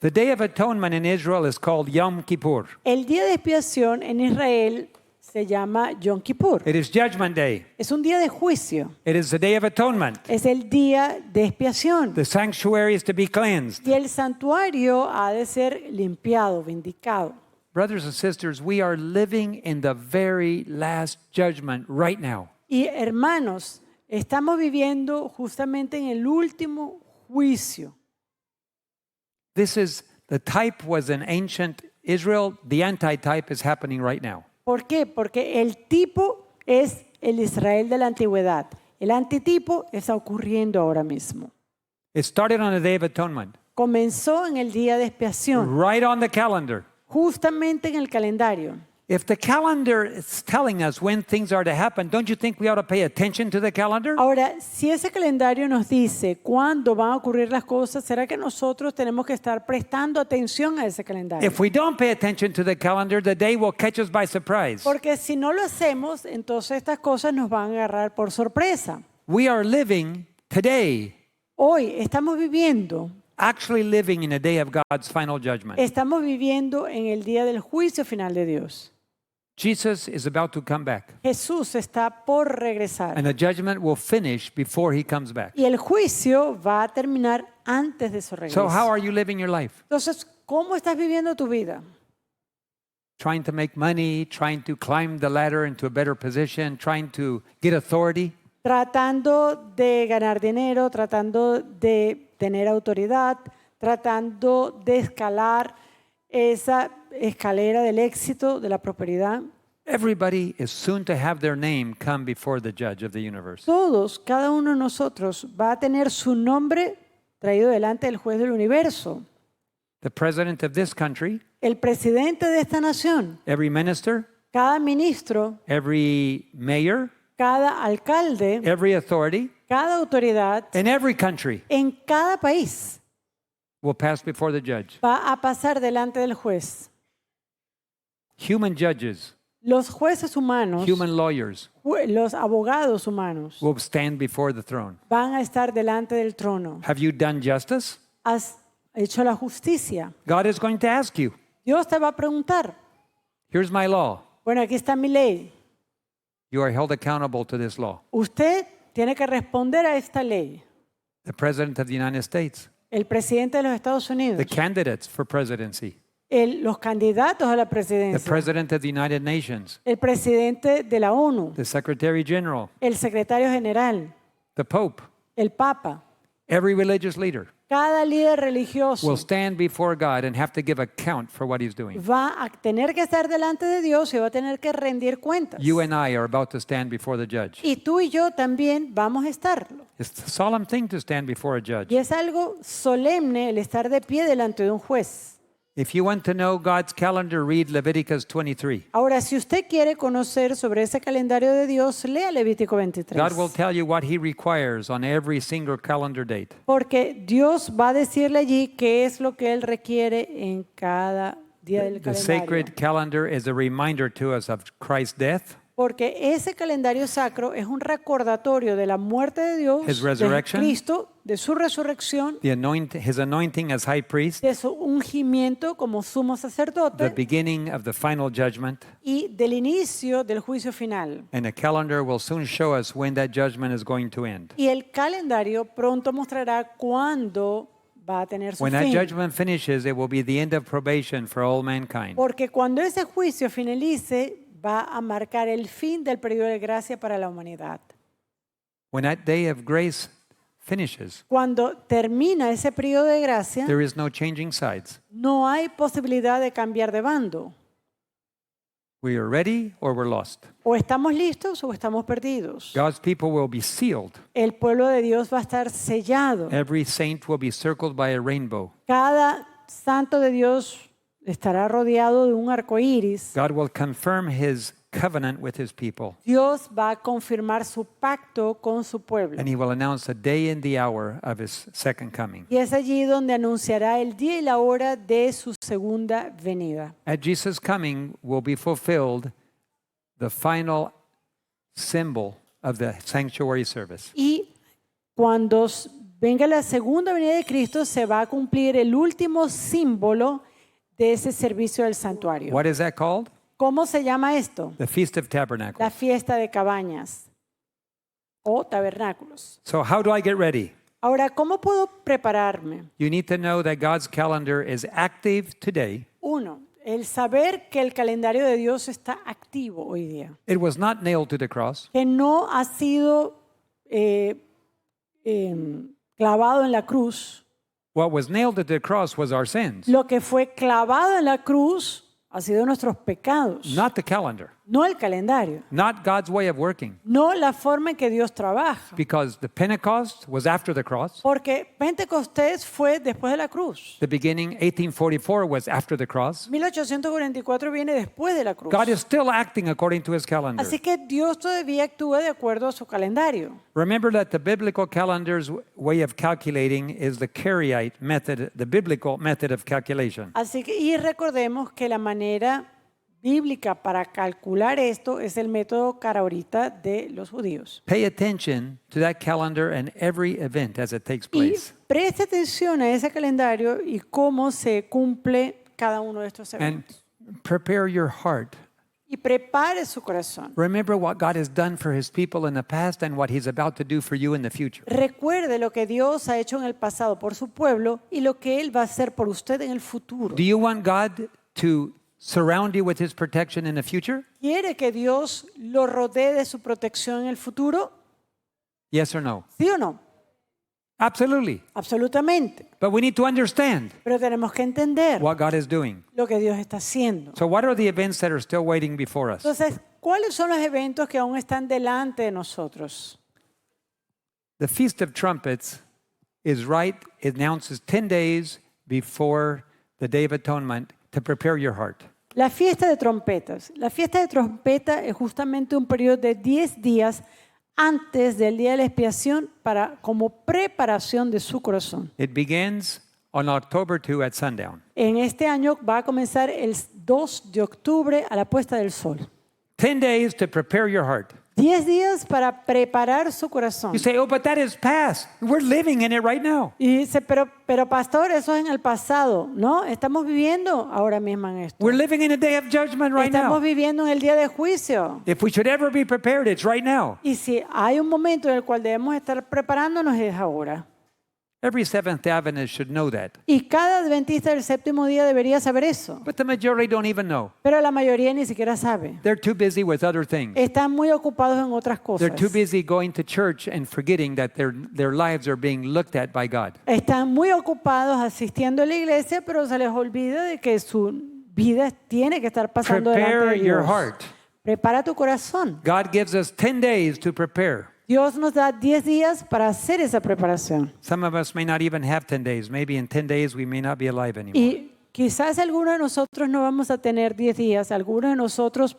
The Day of Atonement in Israel is called Yom Kippur. El día de expiación en Israel se llama Yom Kippur. It is Judgment Day. Es un día de juicio. It is the Day of Atonement. Es el día de expiación. The sanctuary is to be cleansed. Y el santuario ha de ser limpiado, vindicado. Brothers and sisters, we are living in the very last judgment right now. Y hermanos, estamos viviendo justamente en el último juicio. This is, the type was in ancient Israel. The anti-type is happening right now. ¿Por qué? Porque el tipo es el Israel de la antigüedad. El antitipo está ocurriendo ahora mismo. It started on the Day of Atonement, Comenzó en el día de expiación, right on the calendar. justamente en el calendario. If the calendar is telling us when things are to happen, don't you think we ought to pay attention to the calendar? Ahora, si ese calendario nos dice cuándo van a ocurrir las cosas, ¿será que nosotros tenemos que estar prestando atención a ese calendario? If we don't pay attention to the calendar, the day will catch us by surprise. Porque si no lo hacemos, entonces estas cosas nos van a agarrar por sorpresa. We are living today, Hoy estamos viviendo in a day of God's final judgment. Estamos viviendo en el día del juicio final de Dios. Jesus is about to come back, Jesús está por regresar. and the judgment will finish before he comes back. Y el juicio va a terminar antes de su regreso. So how are you living your life? Entonces, ¿cómo estás viviendo tu vida? Trying to make money, trying to climb the ladder into a better position, trying to get authority? tratando de ganar dinero, tratando de tener autoridad, tratando de escalar esa escalera del éxito, de la prosperidad. Everybody is soon to have their name come before the judge of the universe. Todos, cada uno de nosotros va a tener su nombre traído delante del juez del universo. The president of this country, El presidente de esta nación, every minister, cada ministro, every mayor, cada alcalde, every authority, cada autoridad in every country en cada país will pass before the judge. va a pasar delante del juez. Human judges, Los jueces humanos, human lawyers los abogados humanos will stand before the throne. van a estar delante del trono. Have you done justice? ¿Has hecho la justicia? God is going to ask you. Dios te va a preguntar, Here's my law. bueno, aquí está mi ley. You are held accountable to this law. Usted tiene que responder a esta ley. The president of the United States, El presidente de los Estados Unidos, the candidates for presidency, los candidatos a la the presidencia, president of the United Nations, el presidente de la ONU, the secretary general, el secretario general, the pope, el papa, every religious leader cada líder religioso will stand before God and have to give account for what he's doing. va a tener que estar delante de Dios y va a tener que rendir cuentas. You and I are about to stand before the judge. Y tú y yo también vamos a estarlo. It's a solemn thing to stand before a judge. Y es algo solemne el estar de pie delante de un juez. If you want to know God's calendar, read Leviticus 23. Ahora, si usted quiere conocer sobre ese calendario de Dios, lea Levítico 23. God will tell you what he requires on every single calendar date. Porque Dios va a decirle allí qué es lo que Él requiere en cada día del The calendario. sacred calendar is a reminder to us of Christ's death, Porque ese calendario sacro es un recordatorio de la muerte de Dios, His de resurrection, Cristo, de su resurrección, his anointing as high priest, de su ungimiento como sumo the sacerdote beginning of the final judgment, y del inicio del juicio final. and the calendar will soon show us when that judgment is going to end. Y el calendario pronto mostrará cuándo va a tener su When that fin. judgment finishes, it will be the end of probation for all mankind. Porque cuando ese juicio finalice, va a marcar el fin del periodo de gracia para la humanidad. When that day of grace finishes, Cuando termina ese periodo de gracia, there is no changing sides. no hay posibilidad de cambiar de bando. We are ready or we're lost. O estamos listos o estamos perdidos. God's people will be sealed. El pueblo de Dios va a estar sellado. Every saint will be circled by a rainbow. Cada santo de Dios estará rodeado de un arco iris. God will confirm his covenant with his people, Dios va a confirmar su pacto con su pueblo. and he will announce the day and the hour of his second coming. Y es allí donde anunciará el día y la hora de su segunda venida. At Jesus' coming will be fulfilled the final symbol of the sanctuary service. Y cuando venga la segunda venida de Cristo, se va a cumplir el último símbolo de ese servicio del santuario. What is that called? ¿Cómo se llama esto? The Feast of La Tabernacles. fiesta de cabañas o tabernáculos. So how do I get ready? Ahora, ¿cómo puedo prepararme? You need to know that God's calendar is active today. Uno, el saber que el calendario de Dios está activo hoy día, It was not nailed to the cross. que no ha sido clavado en la cruz. What was nailed to the cross was our sins, Lo que fue clavado en la cruz ha sido nuestros pecados, not the calendar, no el calendario, not God's way of working. no la forma en que Dios trabaja. Because the Pentecost was after the cross. Porque Pentecostés fue después de la cruz. The beginning, 1844, was after the cross. 1844 viene después de la cruz. God is still acting according to his calendar. Así que Dios todavía actúa de acuerdo a su calendario. Remember that the biblical calendar's way of calculating is the Karaite method, the biblical method of calculation. Así que, y recordemos que la manera bíblica para calcular esto es el método caraorita de los judíos. Pay attention to that calendar and every event as it takes Y place. preste atención a ese calendario y cómo se cumple cada uno de estos And eventos. prepare your heart. Y prepare su corazón. Remember what God has done for his people in the past and what he's about to do for you in the future. Recuerde lo que Dios ha hecho en el pasado por su pueblo y lo que Él va a hacer por usted en el futuro. Do you want God to surround you with his protection in the future? ¿Quiere que Dios lo rodee de su protección en el futuro? Yes or no? ¿Sí o no? Absolutely. Absolutamente. But we need to understand Pero tenemos que entender what God is doing. lo que Dios está haciendo. So what are the events that are still waiting before us? Entonces, ¿cuáles son los eventos que aún están delante de nosotros? The Feast of Trumpets is right. It announces 10 days before the Day of Atonement to prepare your heart. La fiesta de trompetas. La fiesta de trompeta es justamente un periodo de 10 días antes del día de la expiación como preparación de su corazón. It begins on October 2 at sundown. En este año va a comenzar el 2 de octubre a la puesta del sol. 10 days to prepare your heart. 10 días para preparar su corazón. You say, oh, but that is past. We're living in it right now. Y dice, pero pastor, eso es en el pasado, ¿no? Estamos viviendo ahora mismo en esto. We're living in a day of judgment right Estamos now. viviendo en el día de juicio. If we should ever be prepared, it's right now. Y si hay un momento en el cual debemos estar preparándonos es ahora. Every Seventh Adventist should know that. Y cada adventista del séptimo día debería saber eso. But the majority don't even know. Pero la mayoría ni siquiera sabe. They're too busy with other things. Están muy ocupados en otras cosas. They're too busy going to church and forgetting that their lives are being looked at by God. Están muy ocupados asistiendo a la iglesia, pero se les olvida de que su vida tiene que estar pasando delante Prepare de your Dios. heart. Prepara tu corazón. God gives us 10 days to prepare. Dios nos da 10 días para hacer esa preparación. Some of us may not even have 10 days. Maybe in 10 days we may not be alive anymore. Y quizás algunos de nosotros no vamos a tener 10 días, algunos de nosotros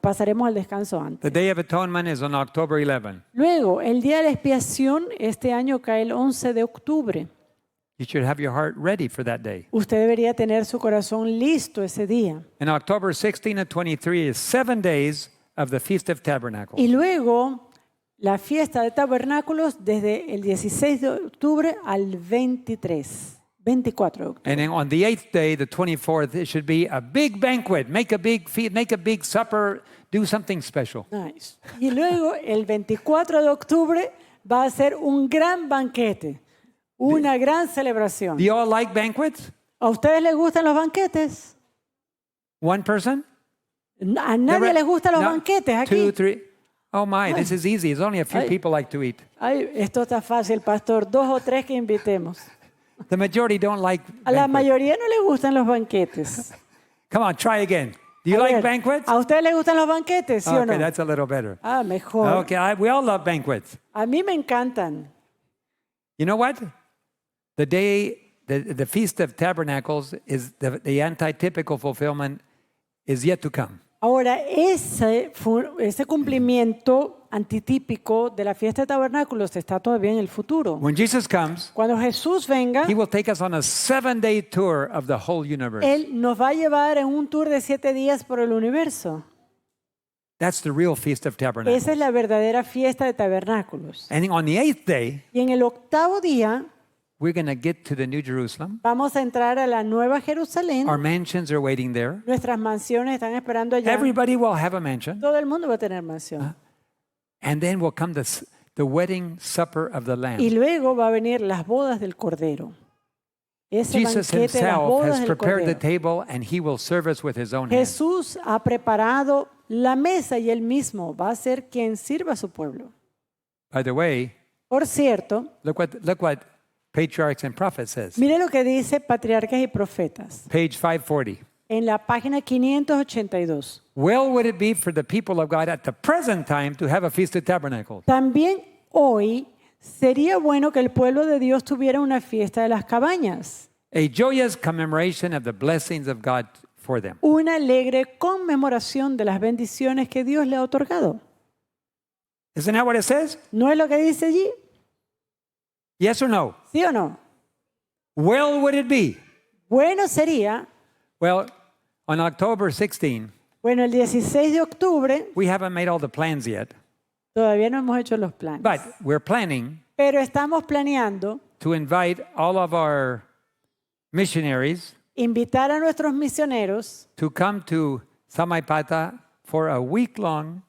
pasaremos el descanso antes. The Day of Atonement is on October 11. Luego, el día de la expiación este año cae el 11 de octubre. You should have your heart ready for that day. Usted debería tener su corazón listo ese día. And October 16 and 23 is 7 days of the Feast of Tabernacles. Y luego, la fiesta de tabernáculos desde el 16 de octubre al 24 de octubre. And then on the 8th day, the 24th, it should be a big banquet. Make a big feast, make a big supper, do something special. Nice. Y luego, el 24 de octubre va a ser un gran banquete, una gran celebración. Do you all like banquets? ¿A ustedes les gustan los banquetes? One person? A nadie les gustan los No. banquetes aquí. 2, 3. Oh my, this is easy. It's only a few Ay. people like to eat. Ay, esto está fácil, pastor. 2 o 3 que invitemos. The majority don't like A la banquets. mayoría no les gustan los banquetes. Come on, try again. Do you A like ver, banquets? ¿a ustedes les gustan los banquetes, sí o Okay, no? that's a little better. Ah, mejor. Okay, we all love banquets. A mí me encantan. You know what? The Feast of Tabernacles is the antitypical fulfillment is yet to come. Ahora, ese cumplimiento antitípico de la fiesta de tabernáculos está todavía en el futuro. When Jesus comes, Cuando Jesús venga, he will take us on a 7-day tour of the whole universe. Él nos va a llevar en un tour de 7 días por el universo. That's the real Feast of Tabernacles. Esa es la verdadera fiesta de tabernáculos. And on the 8th day, Y en el octavo día we're going to get to the New Jerusalem. vamos a entrar a la Nueva Jerusalén. Our mansions are waiting there. Nuestras mansiones están esperando allá. Everybody will have a mansion. Todo el mundo va a tener mansión. And then will come the wedding supper of the Y Lamb. luego va a venir las bodas del Cordero. Ese Jesus banquete de las himself bodas has del prepared the Cordero. table and he will serve us with his own hands. Jesús ha preparado la mesa y él mismo va a ser quien sirva a su pueblo. By the way, Por cierto, look what Patriarchs and Prophets says. mire lo que dice Patriarcas y Profetas Page 540. en la página 582. Well would it be for the people of God at the present time to have a Feast of Tabernacles. También hoy sería bueno que el pueblo de Dios tuviera una fiesta de las cabañas, A joyous commemoration of the blessings of God for them. una alegre conmemoración de las bendiciones que Dios le ha otorgado. Isn't that what it says? ¿No es lo que dice allí? Yes or no? ¿Sí o no? Well would it be? Bueno sería, Well, on October 16, bueno, el 16 de octubre, we haven't made all the plans yet, todavía no hemos hecho los planes, but we're planning pero estamos planeando to invite all of our missionaries invitar a nuestros misioneros to come to Samaipata for a week-long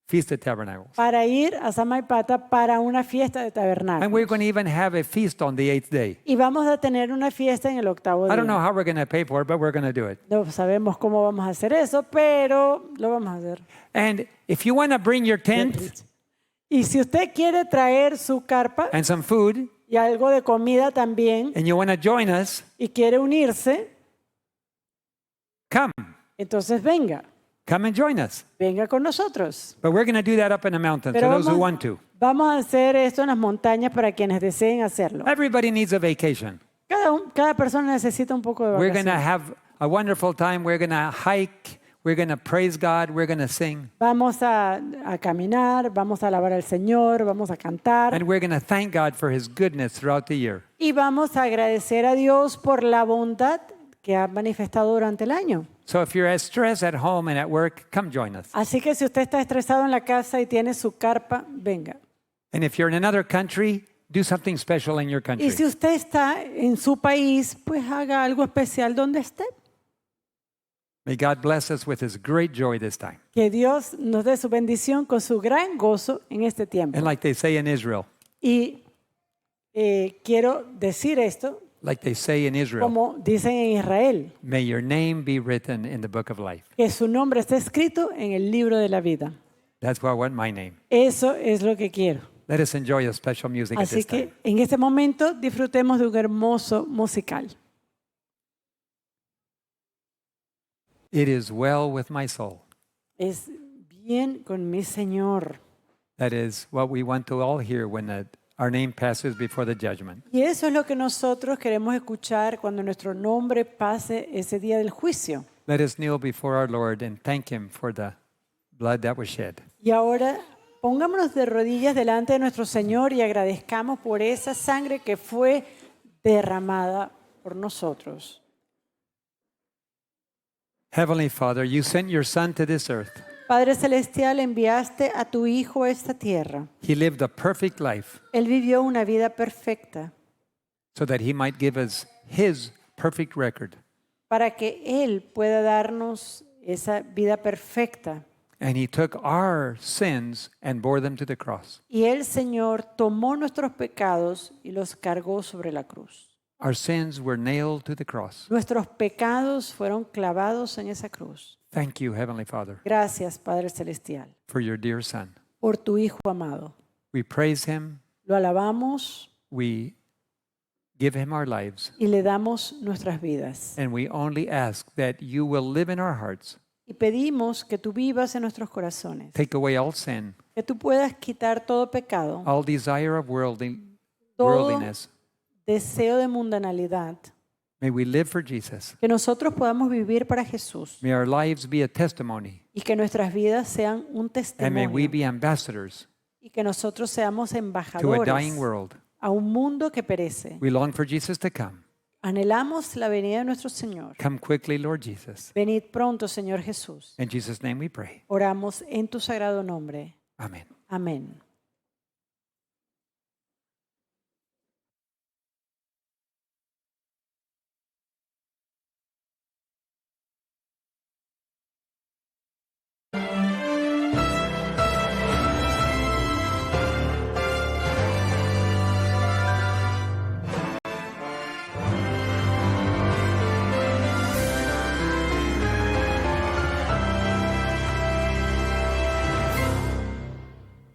Feast of Tabernacles. para ir a Samaipata para una fiesta de And we're tabernáculos. going to even have a feast on the 8th day. Y vamos a tener una fiesta en el octavo I don't know día. how we're going to pay for it, but we're going to do it. No sabemos cómo vamos a hacer eso, pero lo vamos a hacer. And if you want to bring your tent, Y si usted quiere traer su carpa and some food, y algo de comida también and you want to join us, y quiere unirse, come. entonces venga, Come and join us. venga con nosotros. But we're going to do that up in the mountains Pero for those who want to. vamos a hacer esto en las montañas para quienes deseen hacerlo. Everybody needs a vacation. Cada persona necesita un poco de We're going to vacaciones. have a wonderful time. We're going to hike. We're going to praise God. We're going to sing. Vamos a caminar, vamos a alabar al Señor, vamos a cantar And we're going to thank God for His goodness throughout the year. y vamos a agradecer a Dios por la bondad que ha manifestado durante el año. So if you're stressed at home and at work, come join us. Así que si usted está estresado en la casa y tiene su carpa, venga. And if you're in another country, do something special in your country. Y si usted está en su país, pues haga algo especial donde esté. May God bless us with His great joy this time. Que Dios nos dé su bendición con su gran gozo en este tiempo. And like they say in Israel, Y quiero decir esto, like they say in Israel, como dicen en Israel, may your name be written in the book of life. que su nombre esté escrito en el libro de la vida. That's why I want my name. Eso es lo que quiero. Let us enjoy a special music at Así this que time. en este momento disfrutemos de un hermoso musical. It is well with my soul. Es bien con mi Señor. That is what we want to all hear when our name passes before the judgment. Y eso es lo que nosotros queremos escuchar cuando nuestro nombre pase ese día del juicio. Let us kneel before our Lord and thank Him for the blood that was shed. Y ahora pongámonos de rodillas delante de nuestro Señor y agradezcamos por esa sangre que fue derramada por nosotros. Heavenly Father, you sent your Son to this earth. Padre Celestial, enviaste a tu Hijo a esta tierra. He lived a perfect life Él vivió una vida perfecta so that He might give us His perfect record. para que Él pueda darnos esa vida perfecta. And He took our sins and bore them to the cross. Y el Señor tomó nuestros pecados y los cargó sobre la cruz. Our sins were nailed to the cross. Nuestros pecados fueron clavados en esa cruz. Thank you, Heavenly Father, Gracias, Padre Celestial, for your dear Son. por tu Hijo amado. We praise Him. Lo alabamos We give Him our lives. y le damos nuestras vidas. And we only ask that you will live in our hearts, Y pedimos que tú vivas en nuestros corazones, take away all sin, que tú puedas quitar todo pecado, all desire of todo worldliness. deseo de mundanalidad, May we live for Jesus. que nosotros podamos vivir para Jesús May our lives be a testimony. y que nuestras vidas sean un And may we testimonio be ambassadors y que nosotros seamos to a embajadores dying world. a un mundo que perece. We long for Jesus to come. Anhelamos la venida de nuestro Señor. Come quickly, Lord Jesus. Venid pronto, Señor Jesús. In Jesus' name we pray. Oramos en tu sagrado nombre. Amen. Amén.